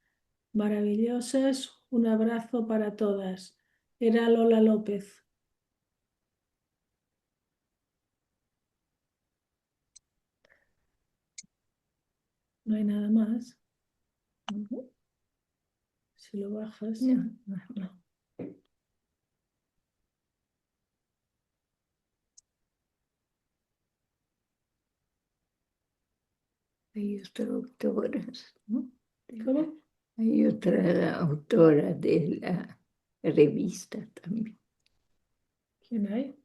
C: maravillosas. Un abrazo para todas. Era Lola López. No hay nada más. Si lo bajas.
B: No,
C: No.
B: hay otra autora, ¿no?
C: ¿Cómo?
B: Hay otra autora de la revista también.
C: ¿Quién hay?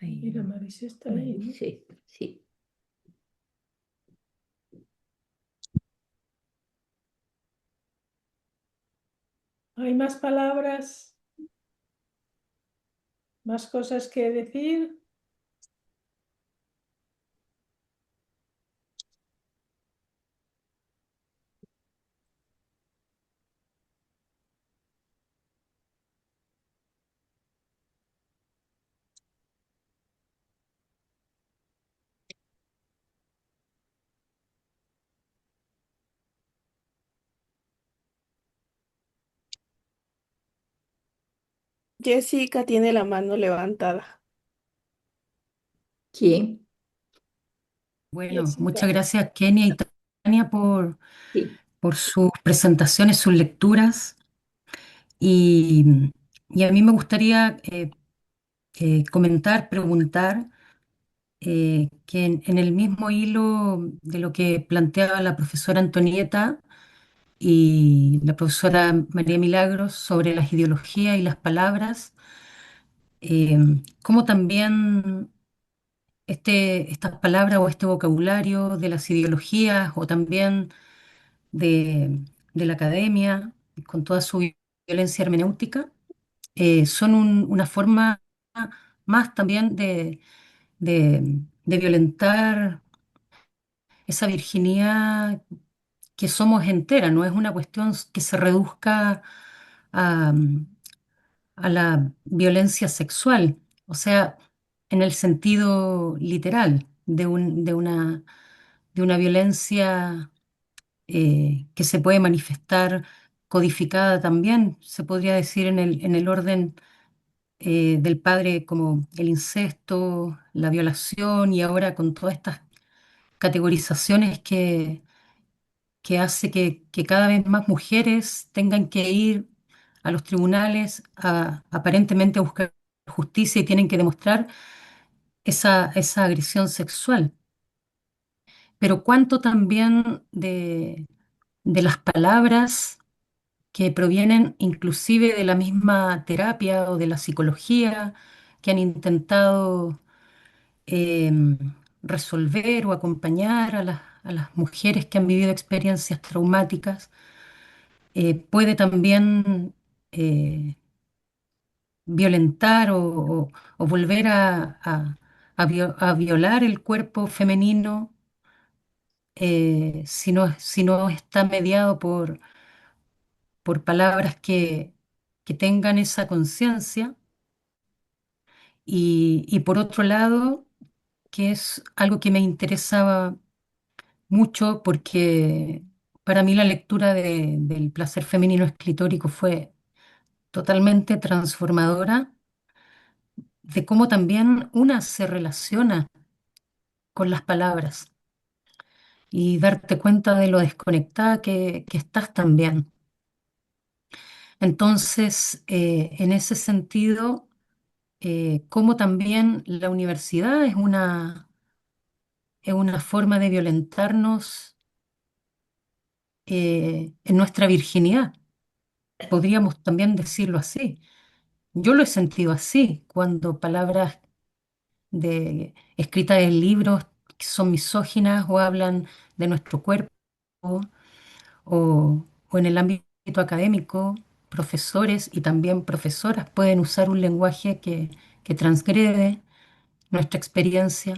C: Mira, Maris está ahí, ¿no?
B: Sí, sí.
C: ¿Hay más palabras? ¿Más cosas que decir?
D: Jessica tiene la mano levantada.
B: ¿Quién?
F: Bueno, muchas
C: Jessica.
F: gracias Kenia y Tania
B: Sí.
F: por sus presentaciones, sus lecturas. Y, y a mí me gustaría comentar, preguntar, que en el mismo hilo de lo que planteaba la profesora Antonieta y la profesora María Milagros sobre las ideologías y las palabras, eh, cómo también estas palabras o este vocabulario de las ideologías o también de la academia, con toda su violencia hermenéutica, son una forma más también de violentar esa virginidad que somos entera, no es una cuestión que se reduzca a, a la violencia sexual, o sea, en el sentido literal de una violencia que se puede manifestar codificada también, se podría decir en el orden del padre como el incesto, la violación y ahora con todas estas categorizaciones que hace que cada vez más mujeres tengan que ir a los tribunales aparentemente a buscar justicia y tienen que demostrar esa agresión sexual. Pero cuánto también de las palabras que provienen inclusive de la misma terapia o de la psicología que han intentado eh, resolver o acompañar a las mujeres que han vivido experiencias traumáticas, puede también eh, violentar o volver a violar el cuerpo femenino si no está mediado por palabras que tengan esa conciencia. Y por otro lado, que es algo que me interesaba mucho porque para mí la lectura del placer femenino escritórico fue totalmente transformadora, de cómo también una se relaciona con las palabras y darte cuenta de lo desconectada que estás también. Entonces, en ese sentido, cómo también la universidad es una forma de violentarnos en nuestra virginidad. Podríamos también decirlo así. Yo lo he sentido así, cuando palabras escritas en libros que son misóginas o hablan de nuestro cuerpo o en el ámbito académico, profesores y también profesoras pueden usar un lenguaje que transgrede nuestra experiencia.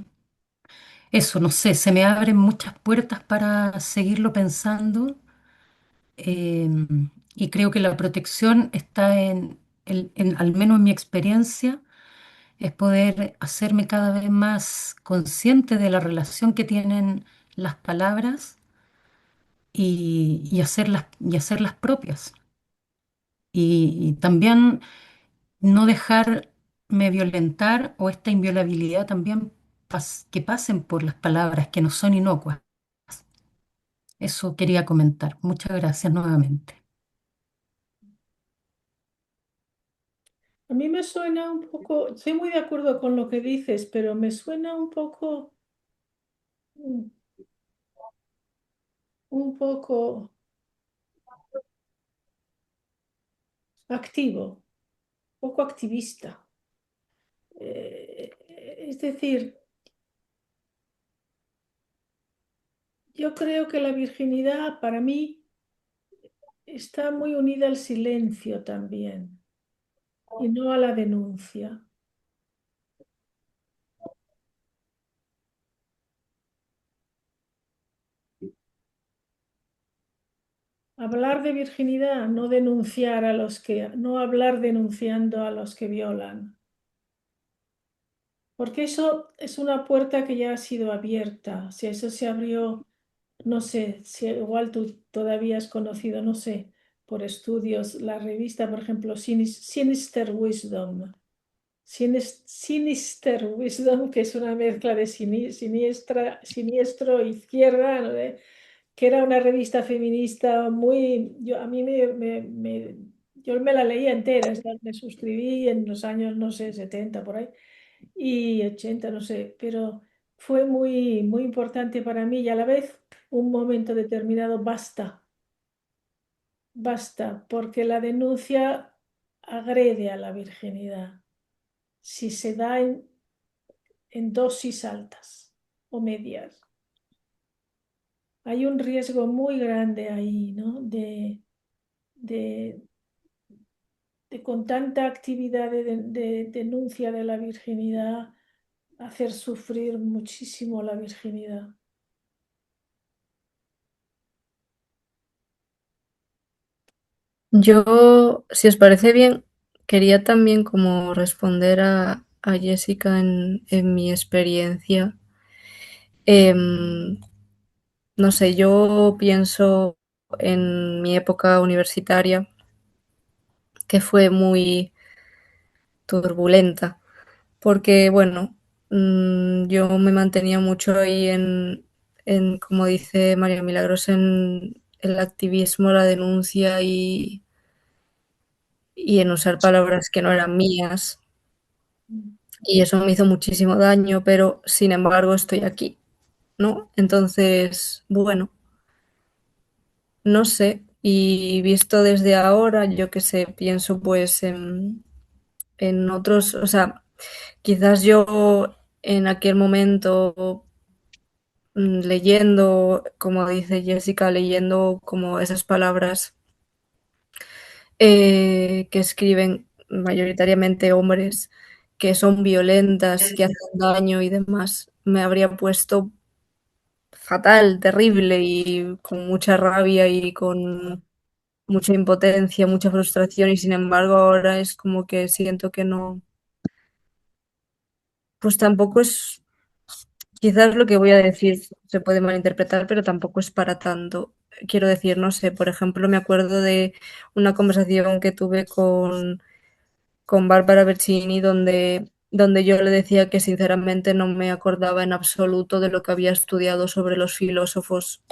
F: Eso, no sé, se me abren muchas puertas para seguirlo pensando, eh, y creo que la protección está al menos en mi experiencia, es poder hacerme cada vez más consciente de la relación que tienen las palabras y hacerlas propias. Y también no dejarme violentar o esta inviolabilidad también que pasen por las palabras que no son inocuas. Eso quería comentar. Muchas gracias nuevamente.
C: A mí me suena un poco, estoy muy de acuerdo con lo que dices, pero me suena un un poco activo, poco activista. Es decir, yo creo que la virginidad para mí está muy unida al silencio también y no a la denuncia. Hablar de virginidad, no denunciar a los que, no hablar denunciando a los que violan, porque eso es una puerta que ya ha sido abierta. Si eso se abrió, no sé, si igual tú todavía has conocido, no sé, por estudios, la revista, por ejemplo, Sinister Wisdom. Sinister Wisdom, que es una mezcla de siniestro, izquierda, ¿no? Que era una revista feminista muy... Yo me la leía entera, me suscribí en los años, no sé, 70 por ahí, y 80 no sé, pero fue muy, muy importante para mí y a la vez un momento determinado, basta, porque la denuncia agrede a la virginidad si se da en dosis altas o medias. Hay un riesgo muy grande ahí, ¿no? De, con tanta actividad de denuncia de la virginidad, hacer sufrir muchísimo la virginidad.
A: Yo, si os parece bien, quería también como responder a Jessica en mi experiencia. Em, no sé, yo pienso en mi época universitaria que fue muy turbulenta, porque bueno, yo me mantenía mucho ahí como dice María Milagros, en el activismo, la denuncia y en usar palabras que no eran mías. Y eso me hizo muchísimo daño, pero sin embargo estoy aquí, ¿no? Entonces, bueno, no sé. Y visto desde ahora, yo qué sé, pienso pues en otros, o sea, quizás yo en aquel momento leyendo, como dice Jessica, leyendo como esas palabras que escriben mayoritariamente hombres, que son violentas, que hacen daño y demás, me habría puesto fatal, terrible y con mucha rabia y con mucha impotencia, mucha frustración y sin embargo ahora es como que siento que no, pues tampoco es, quizás lo que voy a decir se puede malinterpretar, pero tampoco es para tanto. Quiero decir, no sé, por ejemplo, me acuerdo de una conversación que tuve con Bárbara Bercini, donde yo le decía que sinceramente no me acordaba en absoluto de lo que había estudiado sobre los filósofos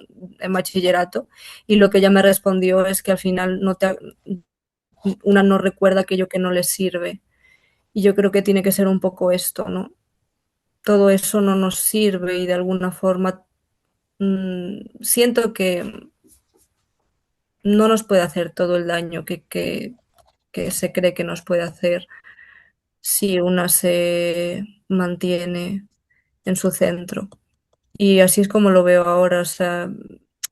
A: en bachillerato, y lo que ella me respondió es que al final una no recuerda aquello que no le sirve. Y yo creo que tiene que ser un poco esto, ¿no? Todo eso no nos sirve y de alguna forma siento que no nos puede hacer todo el daño que se cree que nos puede hacer si una se mantiene en su centro. Y así es como lo veo ahora. O sea,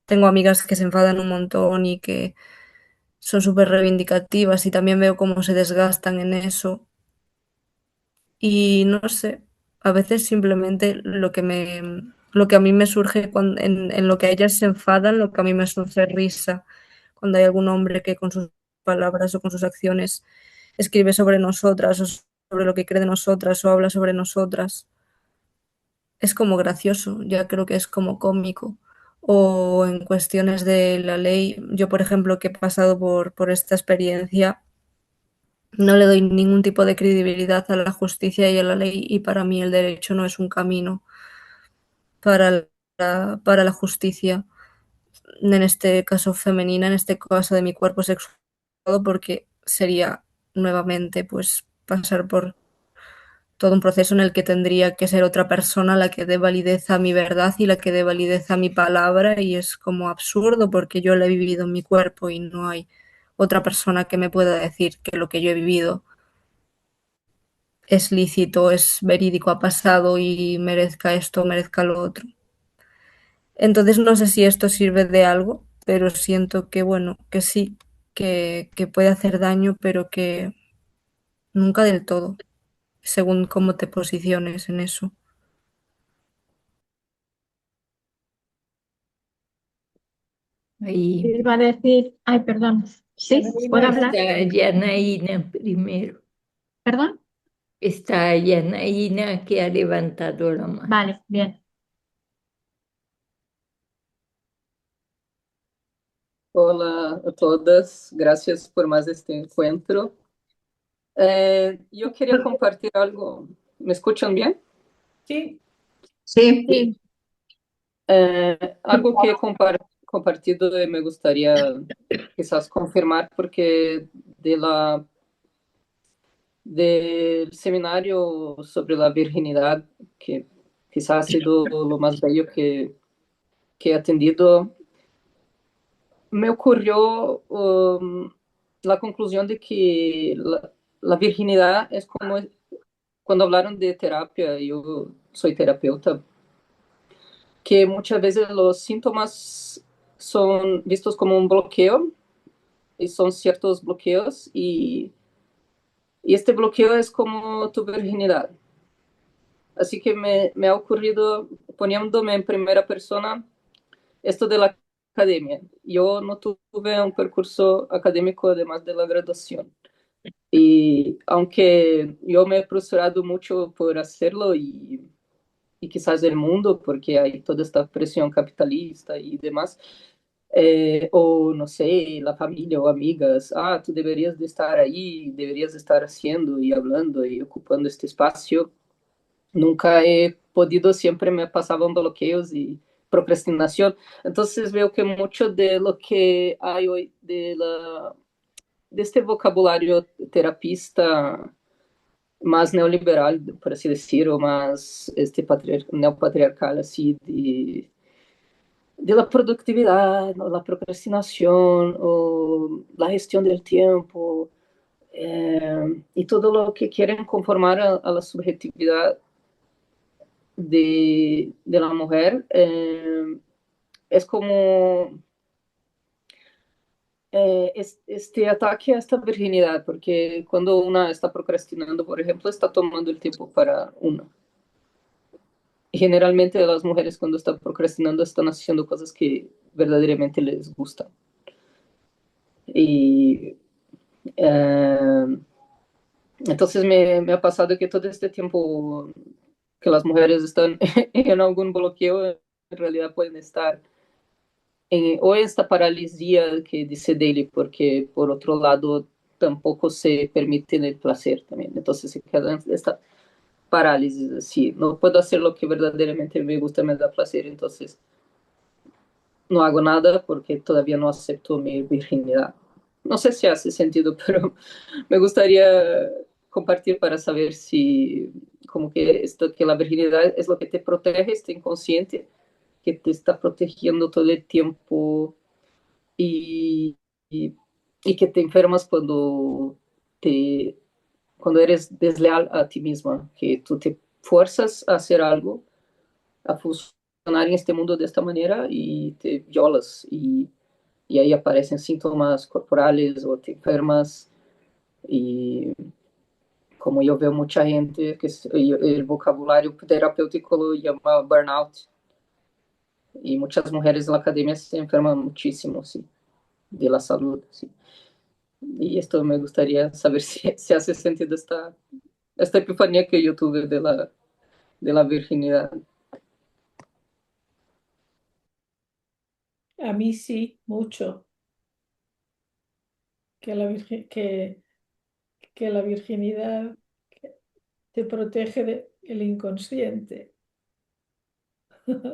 A: tengo amigas que se enfadan un montón y que son súper reivindicativas y también veo cómo se desgastan en eso. Y no sé, a veces simplemente lo que a mí me surge en lo que ellas se enfadan, lo que a mí me surge es risa. Cuando hay algún hombre que con sus palabras o con sus acciones escribe sobre nosotras o sobre lo que cree de nosotras o habla sobre nosotras, es como gracioso, ya creo que es como cómico. O en cuestiones de la ley, yo por ejemplo que he pasado por esta experiencia, no le doy ningún tipo de credibilidad a la justicia y a la ley y para mí el derecho no es un camino para la justicia, en este caso femenina, en este caso de mi cuerpo sexual, porque sería nuevamente pues pasar por todo un proceso en el que tendría que ser otra persona la que dé validez a mi verdad y la que dé validez a mi palabra y es como absurdo porque yo lo he vivido en mi cuerpo y no hay otra persona que me pueda decir que lo que yo he vivido es lícito, es verídico, ha pasado y merezca esto, merezca lo otro. Entonces no sé si esto sirve de algo, pero siento que bueno, que sí, que puede hacer daño, pero que nunca del todo, según cómo te posiciones en eso.
B: Ahí
G: Iba a decir, ay, perdón, ¿sí? ¿Puedo hablar?
B: está Yanaína primero.
G: ¿Perdón?
B: Está Yanaína que ha levantado la mano.
G: Vale, bien.
H: Hola a todas, gracias por más este encuentro. Yo quería compartir algo. ¿Me escuchan bien?
C: Sí,
E: Sí,
G: Sí,
H: Algo que he compartido y me gustaría quizás confirmar porque del seminario sobre la virginidad, que quizás ha sido lo más bello que he atendido, me ocurrió la conclusión de que la virginidad es como cuando hablaron de terapia, yo soy terapeuta, que muchas veces los síntomas son vistos como un bloqueo y son ciertos bloqueos y este bloqueo es como tu virginidad. Así que me ha ocurrido poniéndome en primera persona esto de la academia. Yo no tuve un percurso académico además de la graduación. Y aunque yo me he frustrado mucho por hacerlo y quizás el mundo, porque hay toda esta presión capitalista y demás, o no sé, la familia o amigas, tú deberías de estar ahí, deberías de estar haciendo y hablando y ocupando este espacio. Nunca he podido, siempre me pasaban bloqueos y procrastinación. Entonces veo que mucho de lo que hay hoy de este vocabulario terapista más neoliberal, por así decirlo, más este neopatriarcal, así, de la productividad, ¿no? La procrastinación, o la gestión del tiempo, y todo lo que quieren conformar a la subjetividad de la mujer, es como este ataque a esta virginidad, porque cuando una está procrastinando, por ejemplo, está tomando el tiempo para uno. Y generalmente las mujeres cuando están procrastinando están haciendo cosas que verdaderamente les gustan. Y entonces me ha pasado que todo este tiempo que las mujeres están en algún bloqueo, en realidad pueden estar o esta paralisia que dice Daly, porque por otro lado tampoco se permite el placer también. Entonces se queda en esta parálisis, así, no puedo hacer lo que verdaderamente me gusta, me da placer, entonces no hago nada porque todavía no acepto mi virginidad. No sé si hace sentido, pero me gustaría compartir para saber si como que esto, que la virginidad es lo que te protege, este inconsciente que te está protegiendo todo el tiempo y, y, y que te enfermas te, cuando eres desleal a ti misma, que tú te fuerzas a hacer algo, a funcionar en este mundo de esta manera y te violas y ahí aparecen síntomas corporales o te enfermas y como yo veo mucha gente que el vocabulario terapéutico lo llama burnout y muchas mujeres en la academia se enferman muchísimo, sí, de la salud, sí. Y esto me gustaría saber si hace sentido esta epifanía que yo tuve de la virginidad.
C: a mí sí, mucho, que que la virginidad te protege del inconsciente.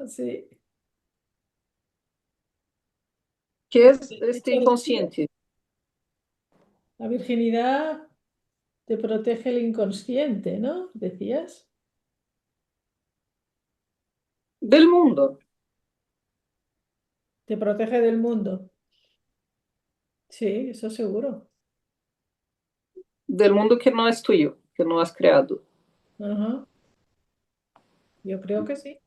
C: Sí.
H: ¿Qué es este
C: Eso decía.
H: inconsciente?
C: La virginidad te protege el inconsciente, ¿no? Decías.
H: Del mundo,
C: Te protege del mundo. Sí, eso seguro.
H: del mundo que no es tuyo, que no has creado.
C: Ajá. Yo creo que sí.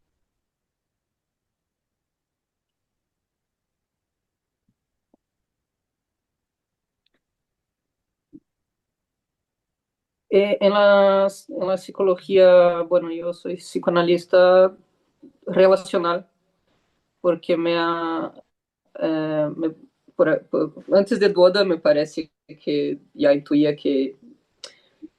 H: En la psicología, bueno, yo soy psicoanalista relacional porque antes de boda me parece que ya intuía que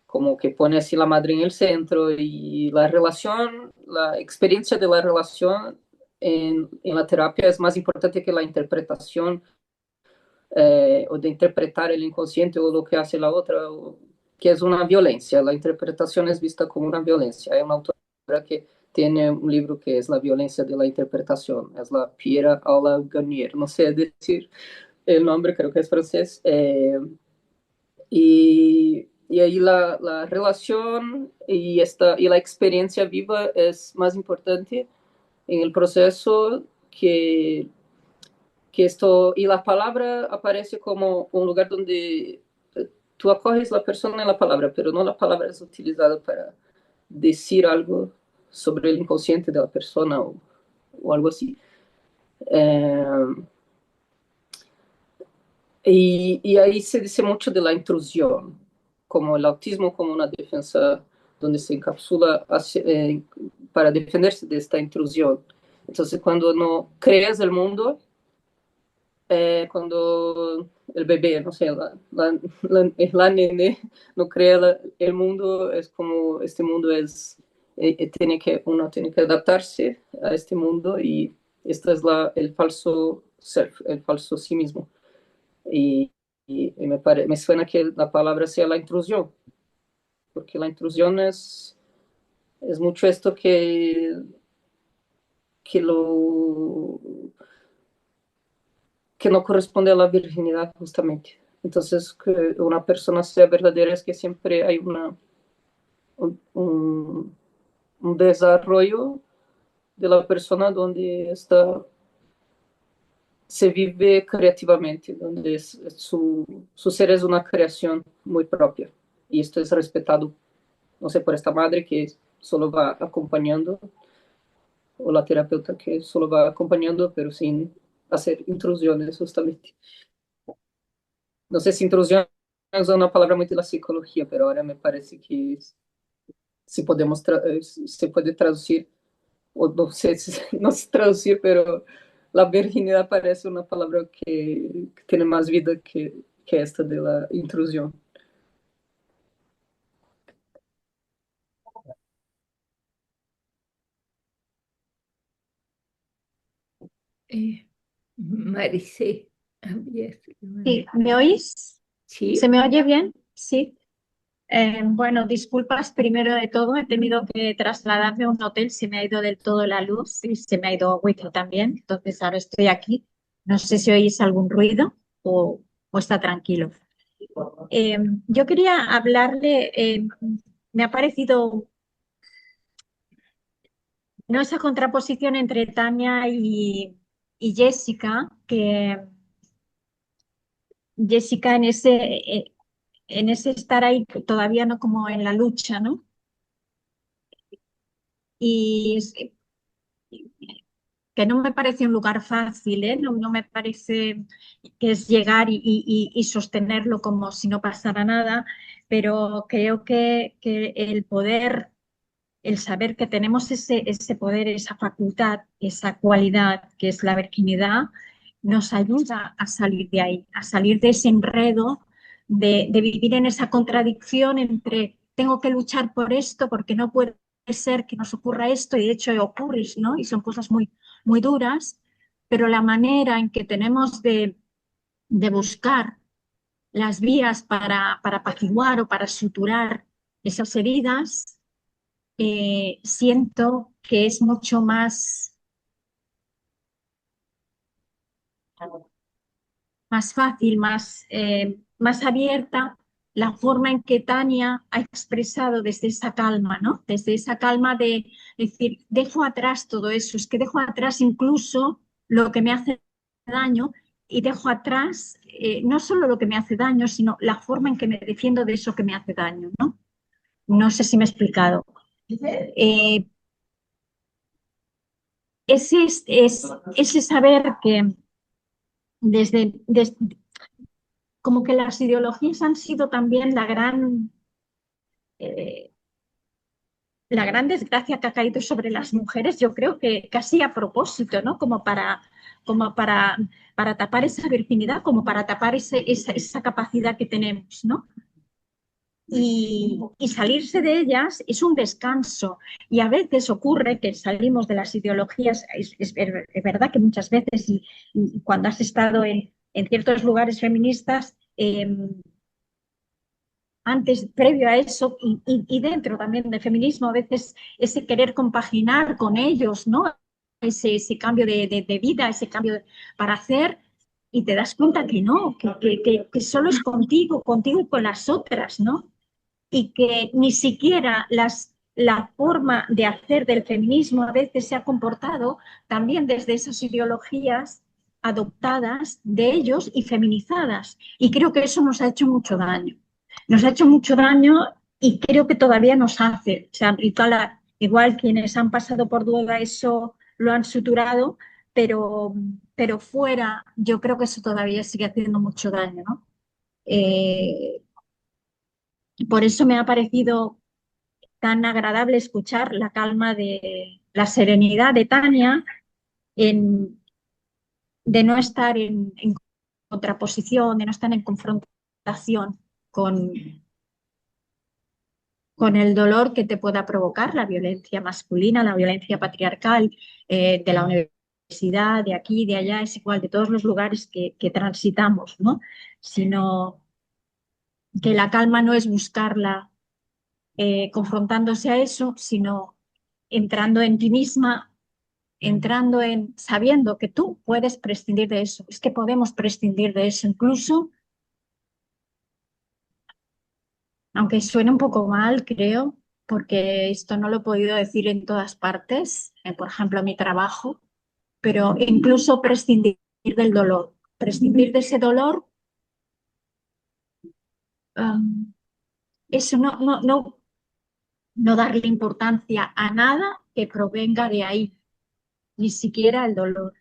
H: como que pone así la madre en el centro y la relación, la experiencia de la relación en la terapia es más importante que la interpretación o de interpretar el inconsciente o lo que hace la otra, que es una violencia. La interpretación es vista como una violencia. Hay una autora que tiene un libro que es La violencia de la interpretación, es la Pierre Alain Garnier, no sé decir el nombre, creo que es francés. Y ahí la relación y la experiencia viva es más importante en el proceso que esto, y la palabra aparece como un lugar donde tú acoges la persona en la palabra, pero no la palabra es utilizada para decir algo sobre el inconsciente de la persona o algo así. Y ahí se dice mucho de la intrusión, como el autismo como una defensa donde se encapsula para defenderse de esta intrusión. Entonces, cuando no creas el mundo, cuando el bebé, no sé, la nene no crea el mundo, es como este mundo es, uno tiene que adaptarse a este mundo y este es el falso self, el falso sí mismo. Y, me suena que la palabra sea la intrusión, porque la intrusión es mucho esto que lo que no corresponde a la virginidad justamente. Entonces, que una persona sea verdadera es que siempre hay un desarrollo de la persona donde se vive creativamente, donde su ser es una creación muy propia. Y esto es respetado, no sé, por esta madre que solo va acompañando, o la terapeuta que solo va acompañando, pero sin hacer intrusiones justamente. No sé si intrusión es una palabra muy de la psicología, pero ahora me parece que se puede traducir, o no sé si no sé traducir, pero la virginidad parece una palabra que tiene más vida que esta de la intrusión.
B: Maricé,
G: Sí, ¿me oís?
B: sí.
G: ¿Se me oye bien? Sí. Bueno, disculpas primero de todo, he tenido que trasladarme a un hotel, se me ha ido del todo la luz y se me ha ido wifi también, entonces ahora estoy aquí. No sé si oís algún ruido o está tranquilo. Yo quería hablarle, me ha parecido, no esa contraposición entre Tania y Jessica, que Jessica en ese estar ahí todavía no como en la lucha, ¿no? Y que no me parece un lugar fácil, ¿eh? No me parece que es llegar y sostenerlo como si no pasara nada, pero creo que el poder, el saber que tenemos ese poder, esa facultad, esa cualidad que es la virginidad, nos ayuda a salir de ahí, a salir de ese enredo, de vivir en esa contradicción entre tengo que luchar por esto porque no puede ser que nos ocurra esto y de hecho ocurre, ¿no? Y son cosas muy, muy duras, pero la manera en que tenemos de buscar las vías para apaciguar o para suturar esas heridas, siento que es mucho más fácil, más abierta la forma en que Tania ha expresado desde esa calma, ¿no? Desde esa calma de decir, dejo atrás todo eso, es que dejo atrás incluso lo que me hace daño y dejo atrás no solo lo que me hace daño, sino la forma en que me defiendo de eso que me hace daño, ¿no? No sé si me he explicado. Ese saber que desde como que las ideologías han sido también eh, la gran desgracia que ha caído sobre las mujeres, yo creo que casi a propósito, ¿no? Como para tapar esa virginidad, como para tapar esa capacidad que tenemos, ¿no? Y salirse de ellas es un descanso. Y a veces ocurre que salimos de las ideologías, es verdad que muchas veces, y cuando has estado en ciertos lugares feministas, antes, previo a eso, y dentro también del feminismo, a veces ese querer compaginar con ellos, ¿no? Ese cambio de vida, ese cambio para hacer, y te das cuenta que no, que solo es contigo, contigo y con las otras, ¿no? Y que ni siquiera la forma de hacer del feminismo a veces se ha comportado también desde esas ideologías adoptadas de ellos y feminizadas. Y creo que eso nos ha hecho mucho daño. Nos ha hecho mucho daño y creo que todavía nos hace. O sea, igual quienes han pasado por duda eso lo han suturado, pero fuera yo creo que eso todavía sigue haciendo mucho daño, ¿no? Por eso me ha parecido tan agradable escuchar la calma la serenidad de Tania, en, de no estar en contraposición, de no estar en confrontación con, con el dolor que te pueda provocar la violencia masculina, la violencia patriarcal, de la universidad, de aquí, de allá, es igual, de todos los lugares que transitamos, ¿no? Sino que la calma no es buscarla confrontándose a eso, sino entrando en ti misma, entrando en sabiendo que tú puedes prescindir de eso. Es que podemos prescindir de eso incluso, aunque suene un poco mal, creo, porque esto no lo he podido decir en todas partes, por ejemplo, en mi trabajo, pero incluso prescindir del dolor, prescindir de ese dolor, um, eso no darle importancia a nada que provenga de ahí, ni siquiera el dolor.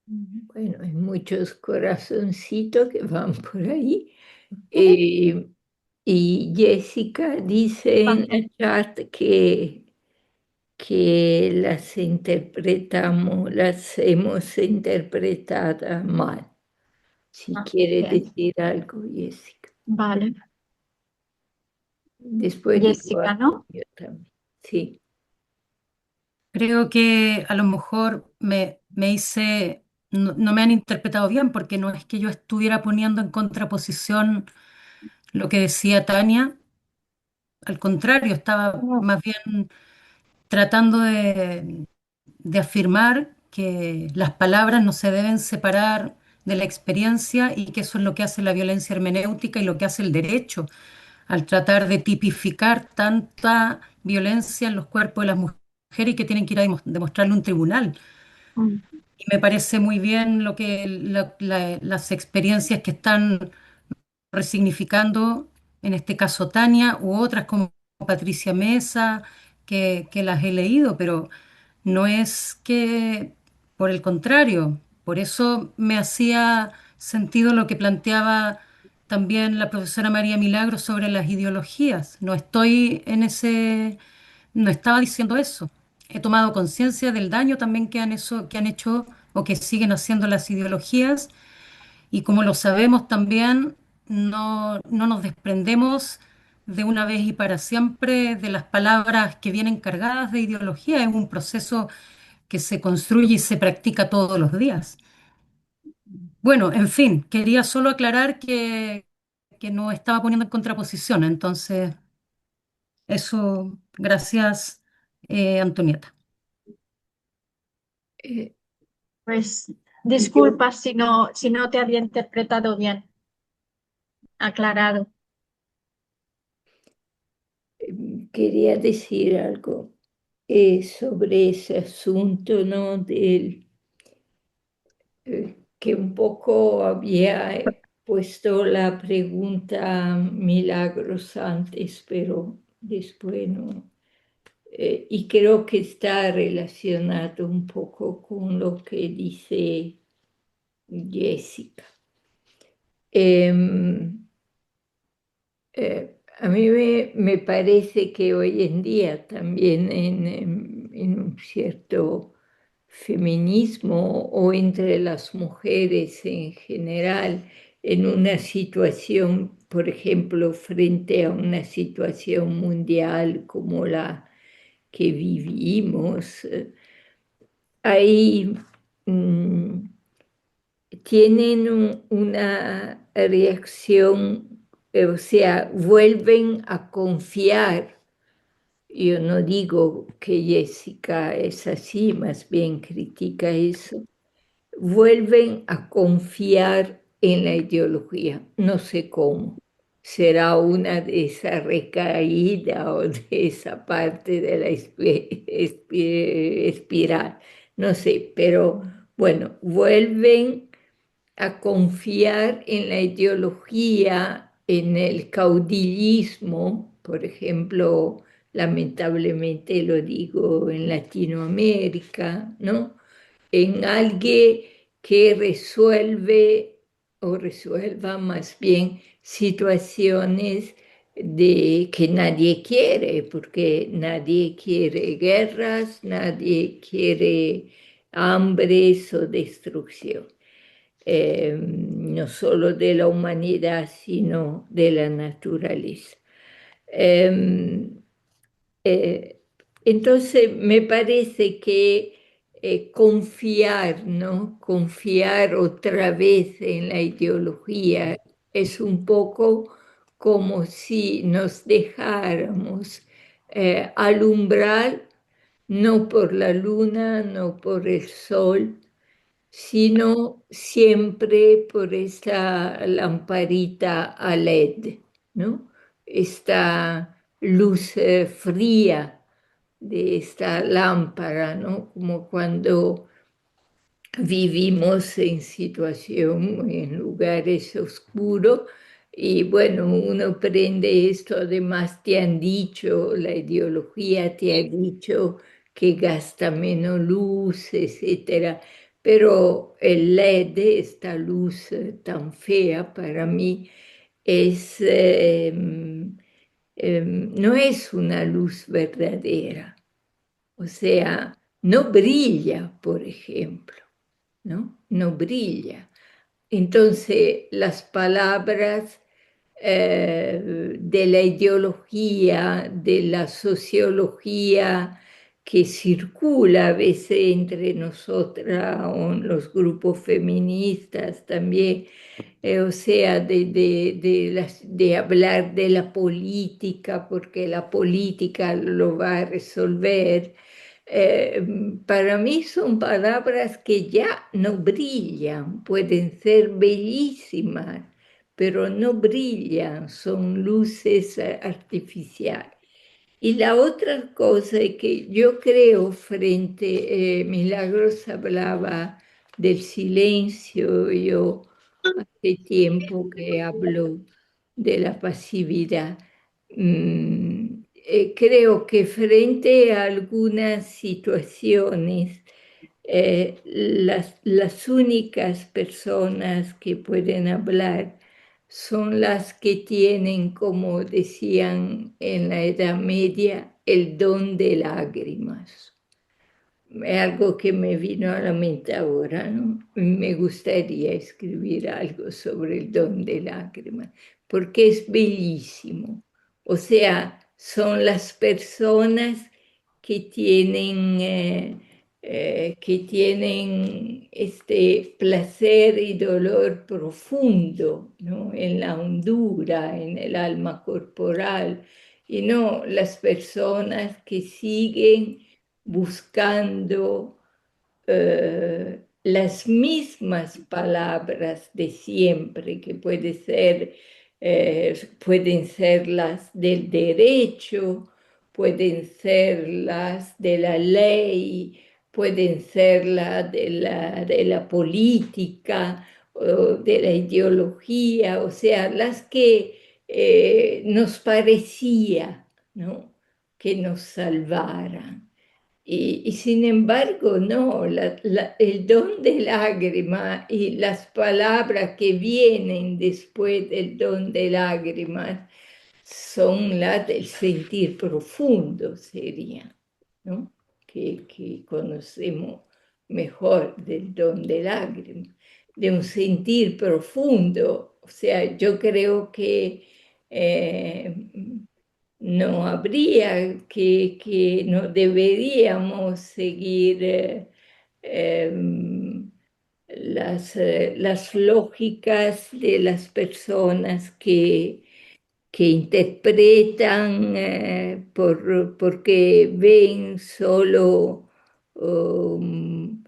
B: Bueno, hay muchos corazoncitos que van por ahí. Y Jessica dice en el chat que las hemos interpretado mal. Si quiere
G: Bien.
B: decir algo, Jessica.
G: Vale.
B: Después digo
G: Jessica,
B: algo
G: ¿no?
B: yo también. Sí.
F: Creo que a lo mejor me hice, no me han interpretado bien porque no es que yo estuviera poniendo en contraposición lo que decía Tania, al contrario, estaba más bien tratando de afirmar que las palabras no se deben separar de la experiencia y que eso es lo que hace la violencia hermenéutica y lo que hace el derecho al tratar de tipificar tanta violencia en los cuerpos de las mujeres y que tienen que ir a demostrarle a un tribunal.
G: Mm.
F: Y me parece muy bien lo que las experiencias que están resignificando, en este caso Tania, u otras como Patricia Mesa, que las he leído, pero no es que, por el contrario, por eso me hacía sentido lo que planteaba también la profesora María Milagro sobre las ideologías. No estoy en ese, no estaba diciendo eso. He tomado conciencia del daño también que han hecho o que siguen haciendo las ideologías y como lo sabemos también, no nos desprendemos de una vez y para siempre de las palabras que vienen cargadas de ideología. Es un proceso que se construye y se practica todos los días. Bueno, en fin, quería solo aclarar que no estaba poniendo en contraposición. Entonces, eso, gracias, Antonieta.
B: Eh,
G: Pues
B: yo
G: disculpa si no te había interpretado bien, aclarado.
B: quería decir algo sobre ese asunto, ¿no? Que un poco había puesto la pregunta Milagros antes, pero después no. Y creo que está relacionado un poco con lo que dice Jessica. A mí me parece que hoy en día también en un cierto feminismo o entre las mujeres en general, en una situación, por ejemplo, frente a una situación mundial como la que vivimos, ahí tienen una reacción, o sea, vuelven a confiar. Yo no digo que Jessica es así, más bien critica eso. Vuelven a confiar en la ideología, no sé cómo. Será una de esa recaída o de esa parte de la espiral, no sé, pero bueno, vuelven a confiar en la ideología, en el caudillismo, por ejemplo, lamentablemente lo digo en Latinoamérica, ¿no? En alguien que resuelve o resuelva más bien situaciones de que nadie quiere, porque nadie quiere guerras, nadie quiere hambres o destrucción, no solo de la humanidad, sino de la naturaleza. Eh, eh, entonces, me parece que confiar, ¿no? Confiar otra vez en la ideología es un poco como si nos dejáramos alumbrar no por la luna, no por el sol, sino siempre por esa lamparita a LED, ¿no? Esta luz fría de esta lámpara, ¿no? Como cuando vivimos en situación, en lugares oscuros, y bueno, uno prende esto, además te han dicho, la ideología te ha dicho que gasta menos luz, etcétera. Pero el LED, esta luz tan fea para mí, es, no es una luz verdadera. O sea, no brilla, por ejemplo, ¿no? No brilla. Entonces, las palabras de la ideología, de la sociología que circula a veces entre nosotras o en los grupos feministas también, o sea, de hablar de la política, porque la política lo va a resolver. Eh, para mí son palabras que ya no brillan, pueden ser bellísimas, pero no brillan, son luces artificiales. Y la otra cosa es que yo creo Milagros hablaba del silencio, yo hace tiempo que hablo de la pasividad. Creo que frente a algunas situaciones, las únicas personas que pueden hablar son las que tienen, como decían en la Edad Media, el don de lágrimas. Es algo que me vino a la mente ahora, ¿no? Me gustaría escribir algo sobre el don de lágrimas, porque es bellísimo. O sea, son las personas que tienen este placer y dolor profundo, ¿no? En la hondura, en el alma corporal, y no las personas que siguen buscando las mismas palabras de siempre, que pueden ser las del derecho, pueden ser las de la ley, pueden ser las de la política o de la ideología, o sea, las que nos parecía, ¿no? Que nos salvaran. Y sin embargo, no, el don de lágrima y las palabras que vienen después del don de lágrimas son las del sentir profundo, serían, ¿no? Que conocemos mejor del don de lágrimas, de un sentir profundo. O sea, yo creo que no habría que no deberíamos seguir las lógicas de las personas que interpretan porque ven solo um,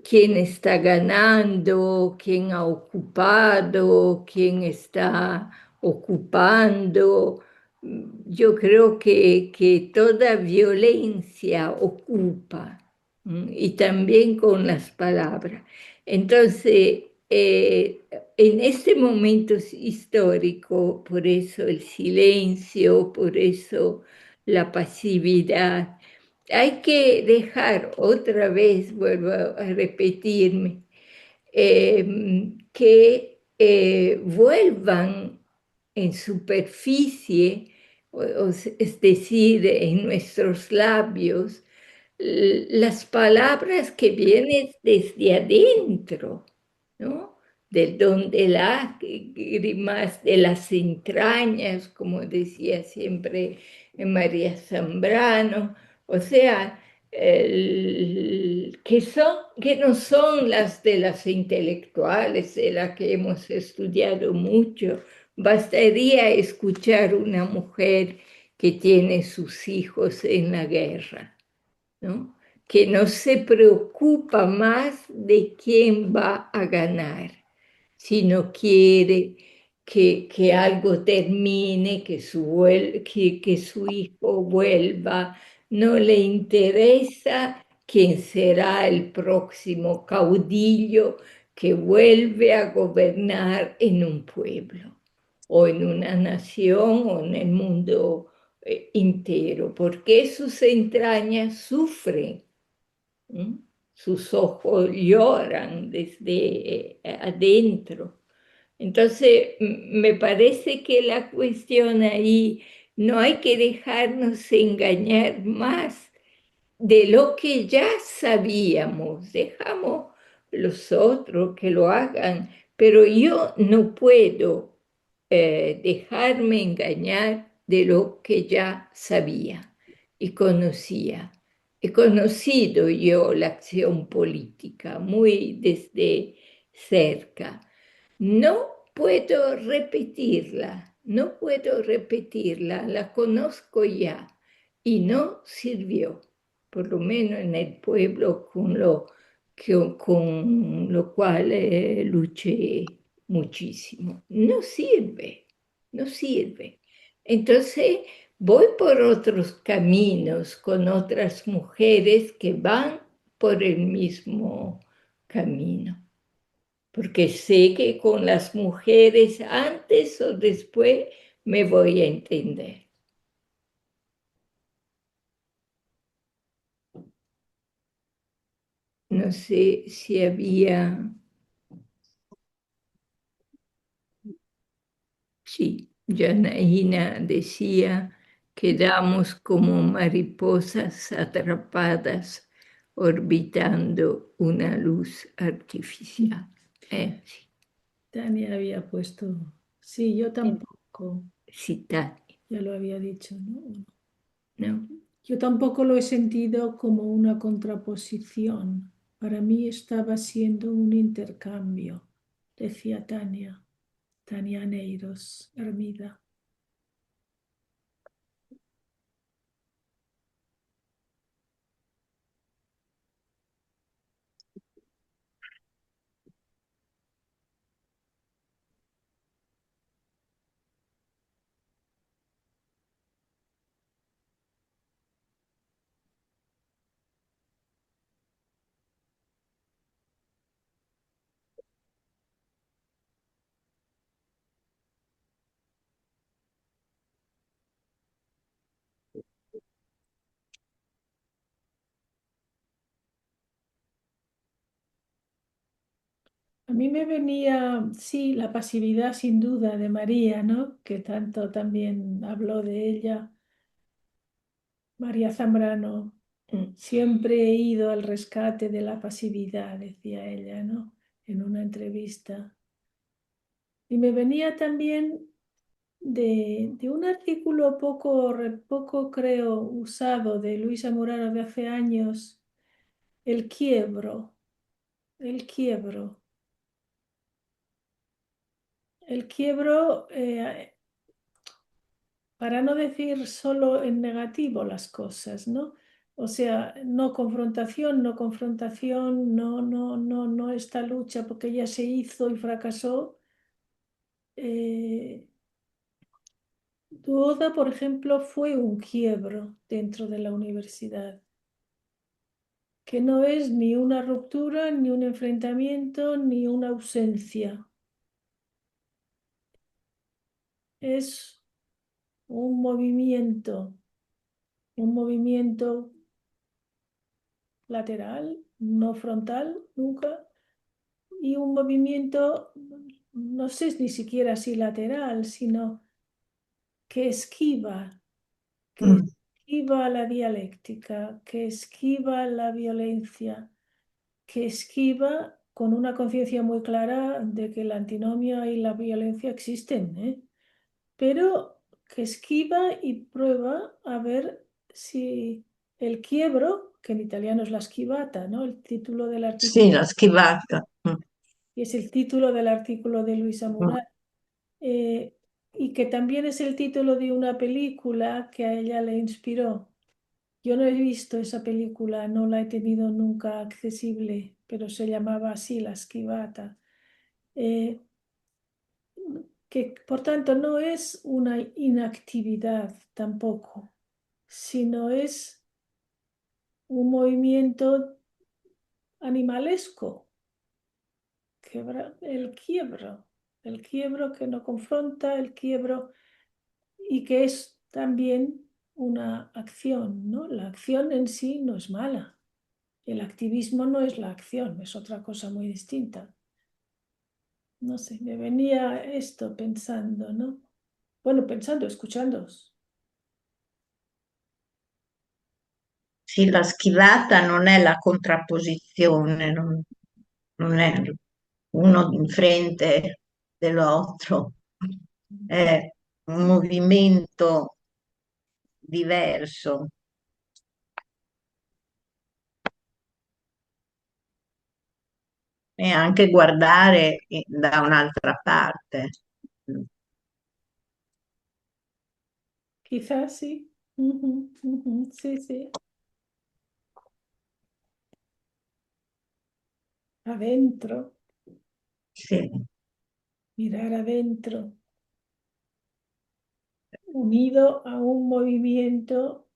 B: quién está ganando, quién ha ocupado, quién está ocupando. Yo creo que toda violencia ocupa, y también con las palabras. Entonces, en este momento histórico, por eso el silencio, por eso la pasividad, hay que dejar otra vez, vuelvo a repetirme, que vuelvan en superficie, es decir, en nuestros labios, las palabras que vienen desde adentro, ¿no? De donde lágrimas, de las entrañas, como decía siempre María Zambrano, o sea, que no son las de las intelectuales, de las que hemos estudiado mucho. Bastaría escuchar una mujer que tiene sus hijos en la guerra, ¿no? Que no se preocupa más de quién va a ganar, sino quiere que algo termine, que su hijo vuelva. No le interesa quién será el próximo caudillo que vuelve a gobernar en un pueblo o en una nación o en el mundo entero, porque sus entrañas sufren, ¿m? Sus ojos lloran desde adentro. Entonces, me parece que la cuestión ahí no hay que dejarnos engañar más de lo que ya sabíamos. Dejamos los otros que lo hagan, pero yo no puedo dejarme engañar de lo que ya sabía y conocía. He conocido yo la acción política muy desde cerca. No puedo repetirla, no puedo repetirla, la conozco ya y no sirvió, por lo menos en el pueblo con lo cual luché muchísimo. No sirve, no sirve. Entonces voy por otros caminos con otras mujeres que van por el mismo camino, porque sé que con las mujeres antes o después me voy a entender. No sé si había... Sí, Janaína decía, quedamos como mariposas atrapadas orbitando una luz artificial. Sí,
C: Tania había puesto, sí, yo tampoco,
B: sí, Tania,
C: ya lo había dicho, ¿no?
B: ¿no?
C: Yo tampoco lo he sentido como una contraposición. Para mí estaba siendo un intercambio, decía Tania, Tania Neiros, Hermida. A mí me venía, sí, la pasividad sin duda de María, ¿no? Que tanto también habló de ella. María Zambrano, siempre he ido al rescate de la pasividad, decía ella, ¿no? En una entrevista. Y me venía también de un artículo poco creo usado de Luisa Muraro de hace años, el quiebro, el quiebro. El quiebro, para no decir solo en negativo las cosas, ¿no? O sea, no confrontación, no confrontación, no esta lucha porque ya se hizo y fracasó. Duoda, por ejemplo, fue un quiebro dentro de la universidad, que no es ni una ruptura, ni un enfrentamiento, ni una ausencia. Es un movimiento lateral, no frontal, nunca, y un movimiento, no sé ni siquiera si lateral, sino que
E: Mm.
C: esquiva la dialéctica, que esquiva la violencia, que esquiva con una conciencia muy clara de que la antinomia y la violencia existen, ¿eh? Pero que esquiva y prueba a ver si el quiebro, que en italiano es la schivata, ¿no? El título del
E: Sì,
C: artículo,
E: la schivata.
C: y es el título del artículo de Luisa
E: Mm.
C: Murat, eh, y que también es el título de una película que a ella le inspiró. Yo no he visto esa película, no la he tenido nunca accesible, pero se llamaba así, La Schivata. Eh, que por tanto no es una inactividad tampoco, sino es un movimiento animalesco, el quiebro que no confronta, el quiebro y que es también una acción, ¿no? La acción en sí no es mala. El activismo no es la acción, es otra cosa muy distinta. No sé, me venía esto pensando, ¿no? Bueno, pensando, escuchándoos.
E: Sì, la schivata non è la contrapposizione, non è uno in frente dell'altro, è un movimento diverso. E anche guardare da un'altra parte.
C: Quizás sí. Ujú, ujú, sí, sí. Adentro,
E: Sì.
C: mirar adentro, unido a un movimiento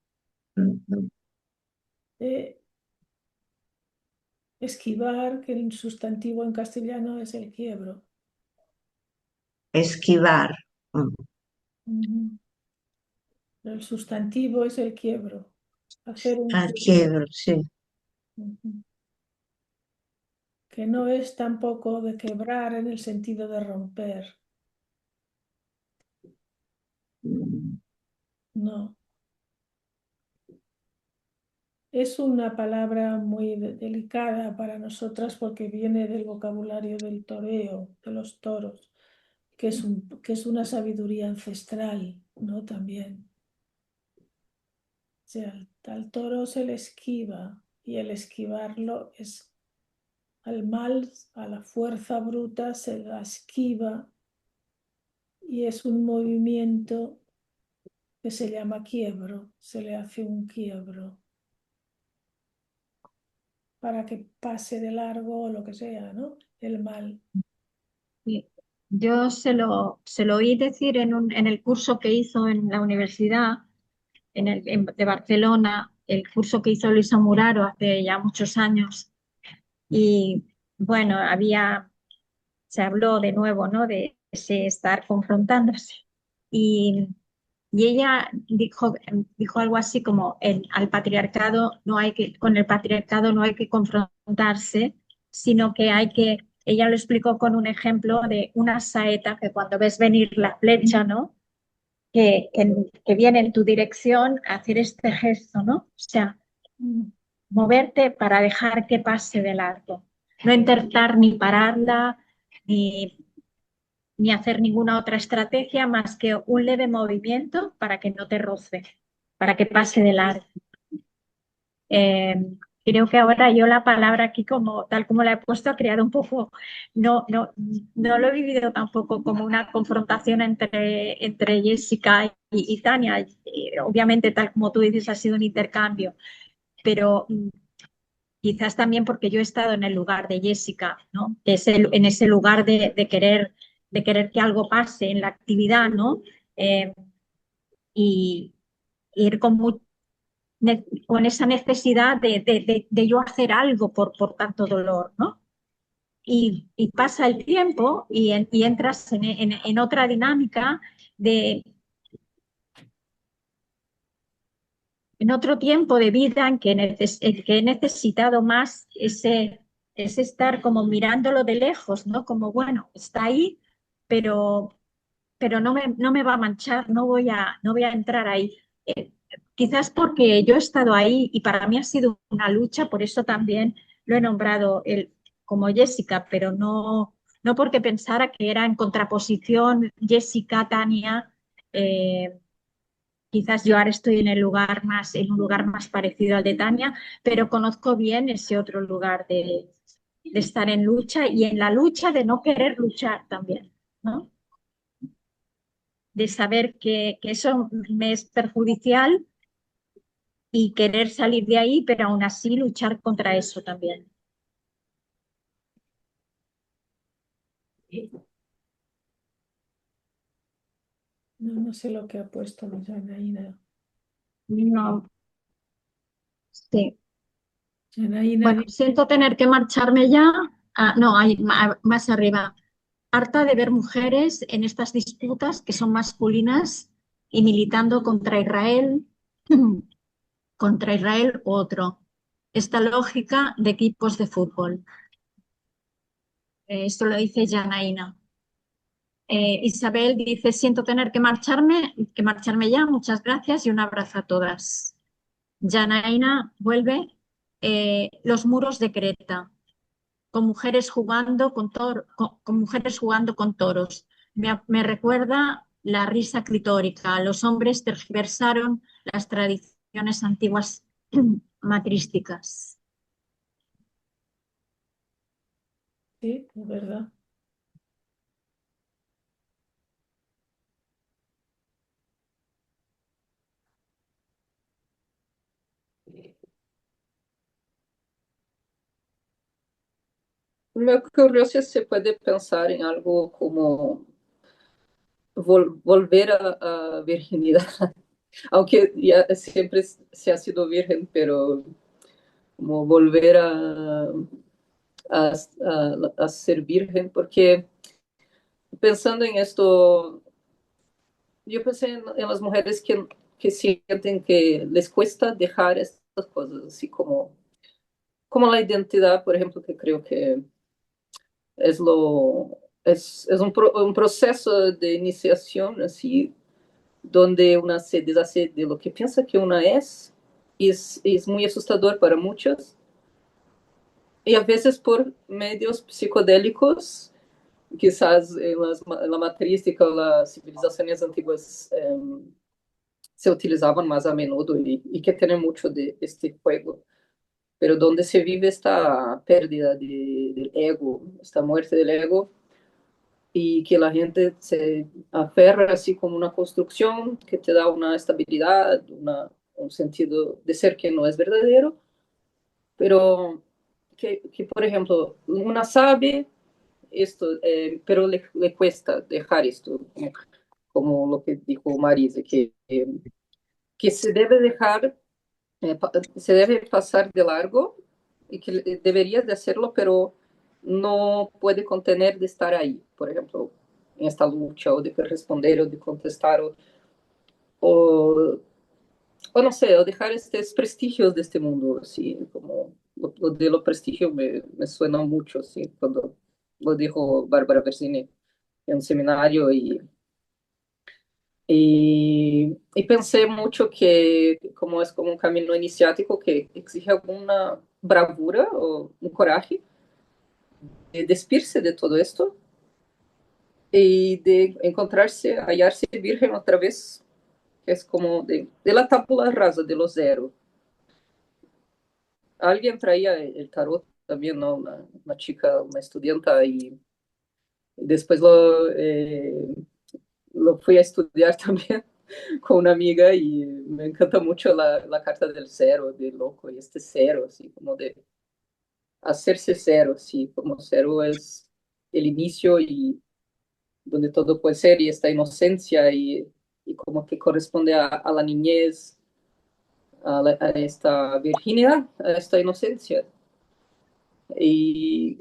C: de esquivar, que el sustantivo en castellano es el quiebro.
E: Esquivar. Mm.
C: Ujú. El sustantivo es el quiebro. Hacer un
E: Al
C: quiebro.
E: quiebro, sì.
C: Ujú. Que no es tampoco de quebrar en el sentido de romper.
E: Mm.
C: No. Es una palabra muy delicada para nosotras porque viene del vocabulario del toreo, de los toros, que es una sabiduría ancestral, ¿no? También. O sea, al toro se le esquiva y el esquivarlo es al mal, a la fuerza bruta se la esquiva y es un movimiento que se llama quiebro, se le hace un quiebro para que pase de largo o lo que sea, ¿no? El mal.
G: Sí. Yo se lo oí decir en el curso que hizo en la universidad de Barcelona, el curso que hizo Luisa Muraro hace ya muchos años. Y bueno, se habló de nuevo, ¿no? De ese estar confrontándose. Y, y ella dijo algo así como al patriarcado no hay que, con el patriarcado no hay que confrontarse, sino que hay que, ella lo explicó con un ejemplo de una saeta que cuando ves venir la flecha, ¿no? Que viene en tu dirección, hacer este gesto, ¿no? O sea, moverte para dejar que pase de largo. No intentar ni pararla, ni, ni hacer ninguna otra estrategia más que un leve movimiento para que no te roce, para que pase de largo. Eh, Creo que ahora yo la palabra aquí, como tal como la he puesto, ha creado un poco, no lo he vivido tampoco como una confrontación entre Jessica y Tania. Obviamente, tal como tú dices, ha sido un intercambio, pero quizás también porque yo he estado en el lugar de Jessica, ¿no? En ese lugar de querer que algo pase en la actividad, ¿no? Y ir con esa necesidad de yo hacer algo por tanto dolor, ¿no? Y pasa el tiempo y entras en otra dinámica de, en otro tiempo de vida en que he necesitado más ese estar como mirándolo de lejos, ¿no? Como, bueno, está ahí, pero, pero no me va a manchar, no voy a entrar ahí. Eh, Quizás porque yo he estado ahí y para mí ha sido una lucha, por eso también lo he nombrado como Jessica, pero no porque pensara que era en contraposición Jessica, Tania. Quizás yo ahora estoy en un lugar más parecido al de Tania, pero conozco bien ese otro lugar de estar en lucha y en la lucha de no querer luchar también, ¿no? De saber que eso me es perjudicial y querer salir de ahí, pero aún así luchar contra eso también.
C: No sé lo que ha puesto mi Janaína.
G: No, sí.
C: Janaína,
G: Bueno, siento tener que marcharme ya. Ah, no, hay más arriba. Harta de ver mujeres en estas disputas que son masculinas y militando contra Israel u otro. Esta lógica de equipos de fútbol. Esto lo dice Janaína. Isabel dice, siento tener que marcharme ya. Muchas gracias y un abrazo a todas. Janaína vuelve. Los muros de Creta, con mujeres jugando con mujeres jugando con toros. Me recuerda la risa clitórica. Los hombres tergiversaron las tradiciones antiguas matrísticas.
C: sí, es verdad.
H: Me ocurrió si se puede pensar en algo como volver a virginidad, aunque ya siempre se ha sido virgen, pero como volver a ser virgen, porque pensando en esto, yo pensé en las mujeres que sienten que les cuesta dejar estas cosas, así como la identidad, por ejemplo, que creo que es es un proceso de iniciación, así, donde una se deshace de lo que piensa que una es muy asustador para muchos, y a veces por medios psicodélicos, quizás en la matrística o las civilizaciones antiguas se utilizaban más a menudo y que tienen mucho de este juego, pero donde se vive esta pérdida del ego, esta muerte del ego, y que la gente se aferra así como una construcción que te da una estabilidad, un sentido de ser que no es verdadero, pero por ejemplo, una sabe esto, pero le cuesta dejar esto, como lo que dijo Marisa, que se debe dejar, se debe pasar de largo y que deberías de hacerlo, pero no puede contener de estar ahí, por ejemplo, en esta lucha, o de responder, o de contestar, o, o no sé, o dejar estos prestigios de este mundo, así como lo de lo prestigio me suena mucho, así, cuando lo dijo Bárbara Versini en un seminario y pensé mucho que como es como un camino iniciático que exige alguna bravura o un coraje de despirse de todo esto y de encontrarse, hallarse virgen otra vez, que es como de la tabula rasa de los cero. Alguien traía el tarot también, ¿no? Una chica, una estudianta, y después lo fui a estudiar también con una amiga y me encanta mucho la carta del cero, de loco, y este cero, así como de hacerse cero, así como cero es el inicio y donde todo puede ser y esta inocencia y como que corresponde a la niñez, a esta virginidad, a esta inocencia. Y,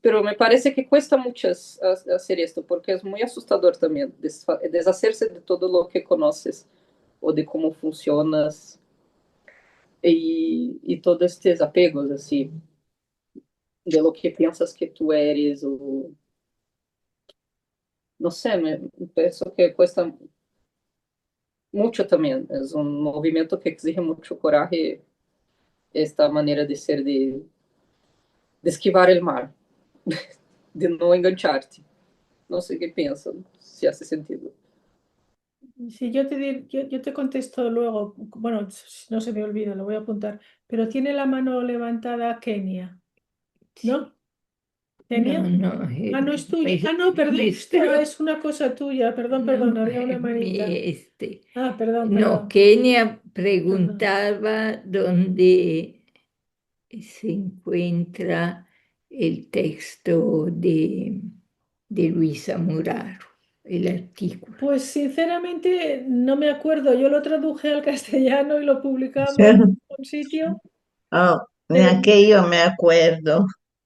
H: pero me parece que cuesta mucho hacer esto porque es muy asustador también deshacerse de todo lo que conoces o de cómo funcionas y todos estos apegos así de lo que piensas que tú eres o no sé, me pienso que cuesta mucho también. Es un movimiento que exige mucho coraje esta manera de ser de esquivar el mar, de no engancharte. No sé qué piensan, si hace sentido.
C: Si yo te contesto luego, bueno, si no se me olvida, lo voy a apuntar, pero tiene la mano levantada Kenia, ¿no?
B: No,
C: ¿Kenia?
B: no,
C: Ah, no es tuya. Ah, no, perdón. Ah, es una cosa tuya. Perdón,
B: no,
C: perdón, había una manita. Ah, perdón,
B: no,
C: perdón.
B: Kenia
C: Perdón.
B: preguntaba dónde se encuentra el texto de Luisa Muraro, el artículo.
C: Pues sinceramente no me acuerdo. Yo lo traduje al castellano y lo publicamos en un sitio,
E: Oh,
C: pero
E: neanche io me acuerdo.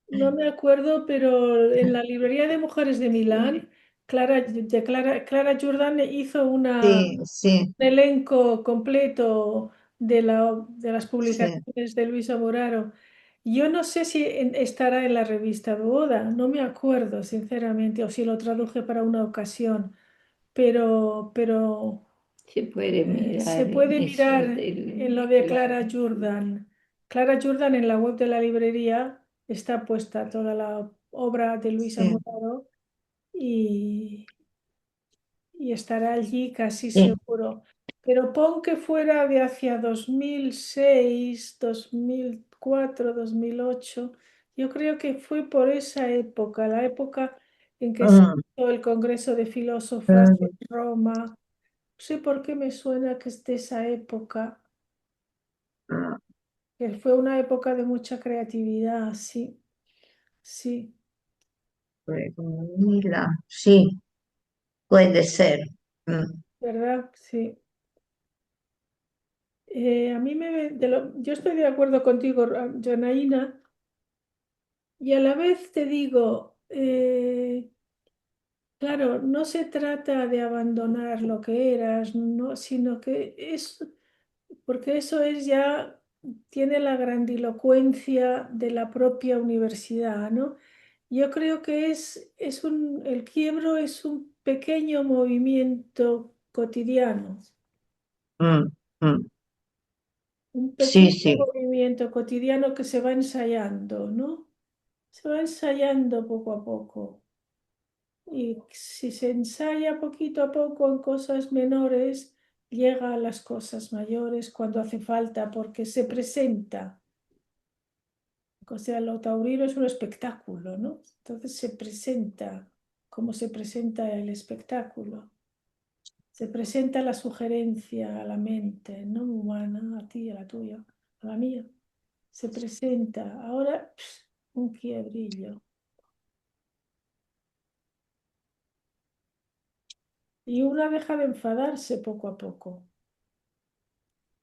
C: no me acuerdo, pero en la librería de mujeres de Milán, Clara Jordan hizo
E: Sì, sì,
C: un elenco completo de las
E: sì.
C: publicaciones de Luisa Moraro. Yo no sé si estará en la revista Boda, no me acuerdo, sinceramente, o si lo traduje para una ocasión, pero
B: Se puede
C: se
B: mirar en
C: puede
B: eso
C: mirar en lo de Clara Jordan. Clara Jordan en la web de la librería está puesta toda la obra de Luisa
E: Sì.
C: Moraro y estará allí casi
E: Sì.
C: seguro. Pero pon que fuera de hacia 2006, 2004, 2008. Yo creo que fue por esa época, la época en que se
E: Mm,
C: hizo el Congreso de Filósofas en
E: mm,
C: Roma. No sé por qué me suena que es de esa época,
E: mm.
C: que fue una época de mucha creatividad, sí, sí,
E: 2000, sì, puede ser. Mm.
C: ¿verdad? Sí. A mí yo estoy de acuerdo contigo, Janaína. Y a la vez te digo, claro, no se trata de abandonar lo que eras, no, sino que es, porque eso es ya, tiene la grandilocuencia de la propia universidad, ¿no? Yo creo que el quiebro es un pequeño movimiento cotidiano,
E: Mm, mm.
C: un
E: Sì,
C: pequeño
E: sì,
C: movimiento cotidiano que se va ensayando, ¿no? Se va ensayando poco a poco. Y si se ensaya poquito a poco en cosas menores, llega a las cosas mayores cuando hace falta, porque se presenta. O sea, lo taurino es un espectáculo, ¿no? Entonces se presenta como se presenta el espectáculo. Se presenta la sugerencia a la mente, no humana, a ti, a la tuya, a la mía. Se presenta. Ahora, un quiebrillo. Y una deja de enfadarse poco a poco.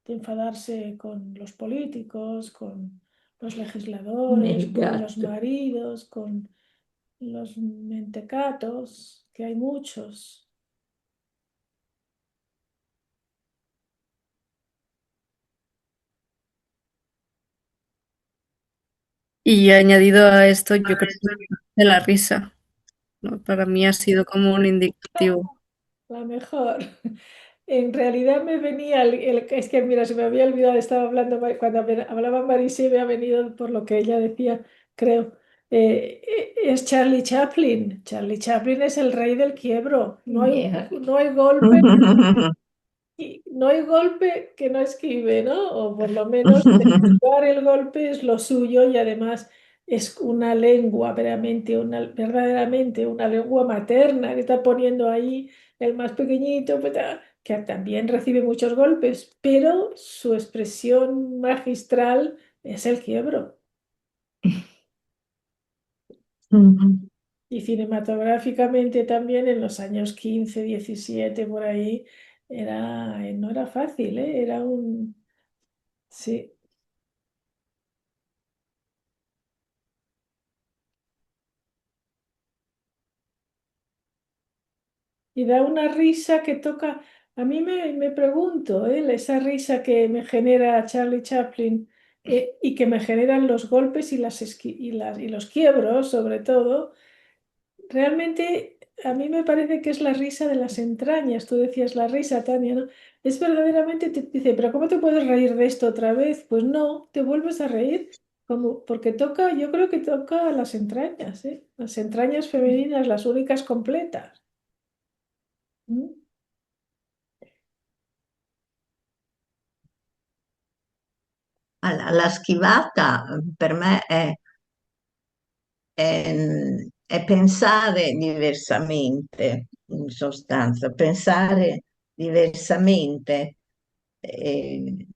C: De enfadarse con los políticos, con los
B: con
C: legisladores,
B: el
C: con los
B: gato.
C: maridos, con los mentecatos, que hay muchos.
A: Y añadido a esto, yo creo que de la risa, ¿no? Para mí ha sido como un indicativo.
C: La mejor. En realidad me venía es que mira, se me había olvidado, estaba hablando cuando hablaba Marisé, me ha venido por lo que ella decía, creo. es Charlie Chaplin. Charlie Chaplin es el rey del quiebro.
B: Yeah.
C: No hay golpe, no hay golpe que no esquive, ¿no? O por lo menos esquivar el golpe es lo suyo y además es una lengua, verdaderamente una lengua materna que está poniendo ahí el más pequeñito, pues, que también recibe muchos golpes, pero su expresión magistral es el quiebro. Y cinematográficamente también en los años 15, 17, por ahí, no era fácil, ¿eh? Era un... Sí. Y da una risa que toca... A mí me pregunto, ¿eh? Esa risa que me genera Charlie Chaplin y que me generan los golpes y los quiebros, sobre todo. Realmente a mí me parece que es la risa de las entrañas. Tú decías la risa, Tania, ¿no? Es verdaderamente, te dice, pero ¿cómo te puedes reír de esto otra vez? Pues no, te vuelves a reír porque toca, yo creo que toca las entrañas, ¿eh? Las entrañas femeninas, las únicas completas. ¿Mm?
E: La schivata per me è pensare diversamente, in sostanza, pensare diversamente, eh,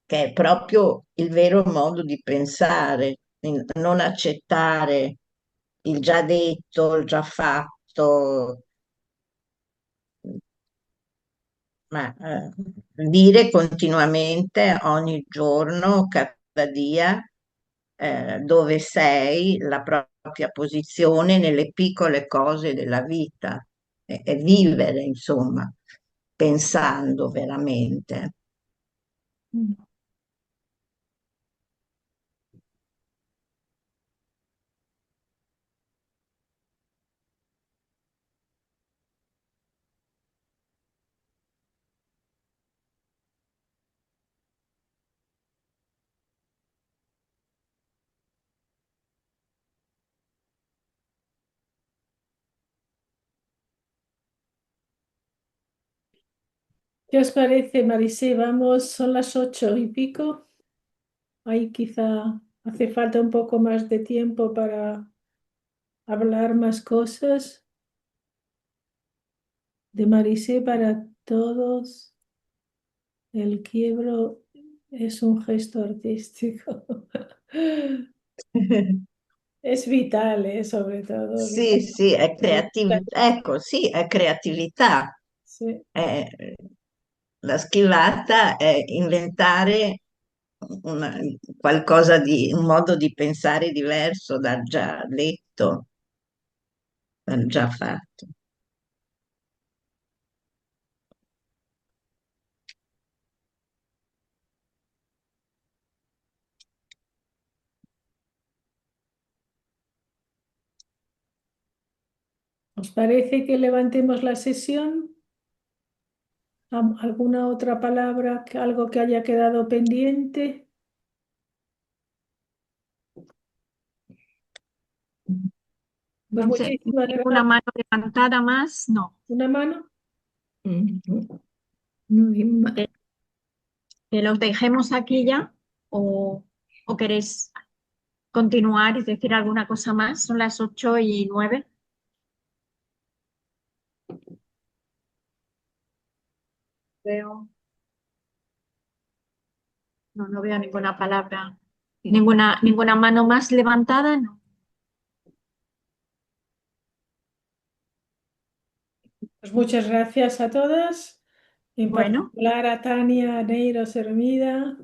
E: che è proprio il vero modo di pensare, non accettare il già detto, il già fatto, ma dire continuamente, ogni giorno, cada dia, dove sei, la propria posizione nelle piccole cose della vita e vivere, insomma, pensando veramente.
C: ¿Qué os parece, Marisé? Vamos, son las 8:00 y pico. Ahí quizá hace falta un poco más de tiempo para hablar más cosas de Marisé para todos. El quiebro es un gesto artístico. Es vital, sobre todo.
E: Sì, sì, è creatività, ecco, sì, è creatività.
C: Sí.
E: È- la schivata è inventare qualcosa di, un modo di pensare diverso dal già detto, dal già fatto.
C: ¿Os parece que levantemos la sesión? ¿Alguna otra palabra, algo que haya quedado pendiente? Pues
G: No sé,
C: muchísimas
G: una
C: gracias.
G: mano levantada más, no.
C: ¿Una mano?
B: Muy mal.
G: Que los dejemos aquí ya o queréis continuar y decir alguna cosa más. Son las 8:09. Veo, no veo ninguna palabra, ninguna mano más levantada, no.
C: Pues muchas gracias a todas, en
G: Bueno,
C: particular a Tania Neiros Hermida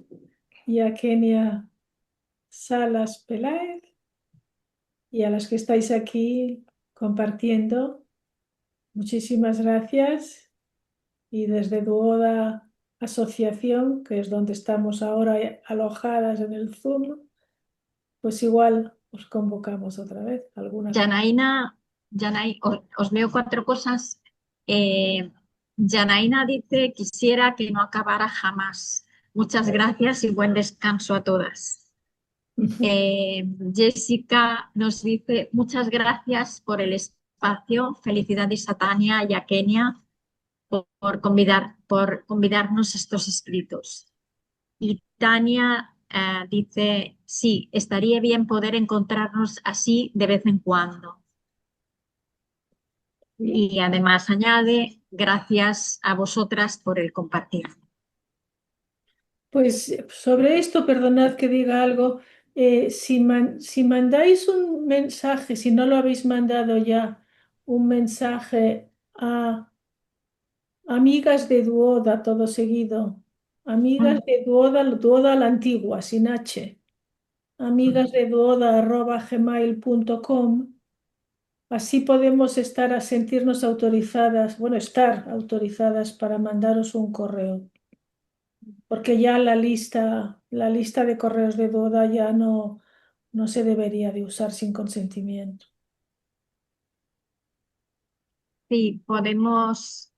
C: y a Kenia Salas Peláez y a las que estáis aquí compartiendo. Muchísimas gracias y desde Duoda Asociación, que es donde estamos ahora alojadas en el Zoom, pues igual os convocamos otra vez.
G: Janaína, os leo cuatro cosas. Janaína dice, quisiera que no acabara jamás. Muchas gracias y buen descanso a todas. Jessica nos dice muchas gracias por el espacio, felicidades a Tania y a Kenia por convidarnos estos escritos. Y Tania dice, sí, estaría bien poder encontrarnos así de vez en cuando. Y además añade, gracias a vosotras por el compartir.
C: Pues sobre esto, perdonad que diga algo. Si mandáis un mensaje, si no lo habéis mandado ya, un mensaje a amigas de Duoda, todo seguido. Amigas de Duoda, Duoda la antigua, sin H. Amigas de Duoda@gmail.com. Así podemos estar a sentirnos autorizadas, bueno, estar autorizadas para mandaros un correo. Porque ya la lista de correos de Duoda ya no se debería de usar sin consentimiento.
G: Sí, podemos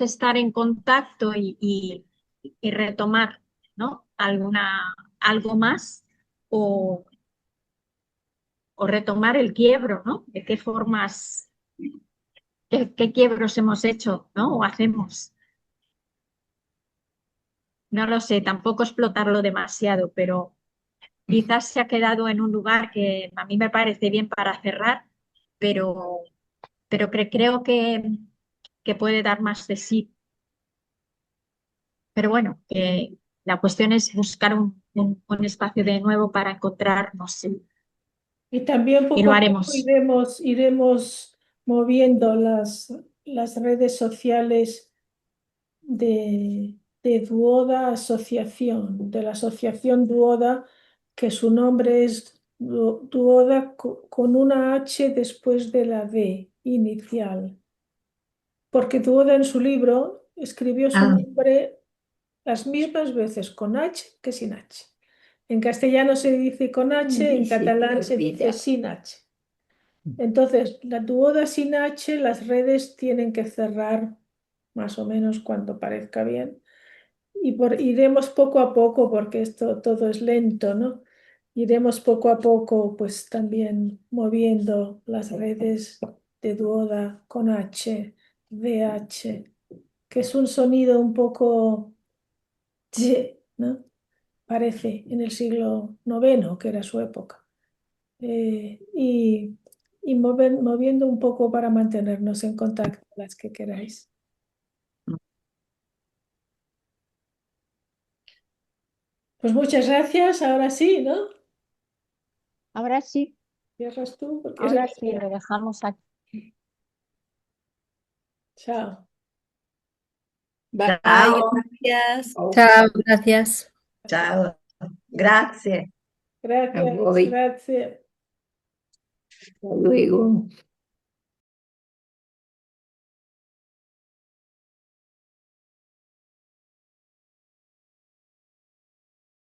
G: estar en contacto y retomar, ¿no? Algo más o, o retomar el quiebro, ¿no? ¿De qué formas, qué quiebros hemos hecho, ¿no? O hacemos. No lo sé, tampoco explotarlo demasiado, pero quizás se ha quedado en un lugar que a mí me parece bien para cerrar, pero, pero creo que puede dar más de sí. Pero bueno, la cuestión es buscar un espacio de nuevo para encontrarnos
C: Y también
G: y
C: poco
G: lo
C: a poco
G: haremos.
C: iremos moviendo las redes sociales de Duoda Asociación, de la Asociación Duoda, que su nombre es Duoda con una H después de la D inicial. Porque Duoda en su libro escribió su
E: Ah,
C: nombre las mismas veces con H que sin H. En castellano se dice con H, en
B: Dice
C: catalán se dice
B: propiedad.
C: sin H. Entonces, la Duoda sin H, las redes tienen que cerrar más o menos cuando parezca bien. Iremos poco a poco, porque esto todo es lento, ¿no? Iremos poco a poco, pues también moviendo las redes de Duoda con H, DH, que es un sonido un poco J, ¿no? Parece en el siglo noveno, que era su época. Y moviendo un poco para mantenernos en contacto, las que queráis. Pues muchas gracias, ahora sí, ¿no?
G: Ahora sí,
C: Cierras tú, porque es la
G: ahora sí,
C: hora.
G: lo dejamos aquí.
C: Chao.
D: Bye,
E: ciao,
D: gracias.
A: Chao, gracias.
E: ciao, grazie.
B: A
C: Gracias,
B: voi.
C: gracias.
B: Hasta luego.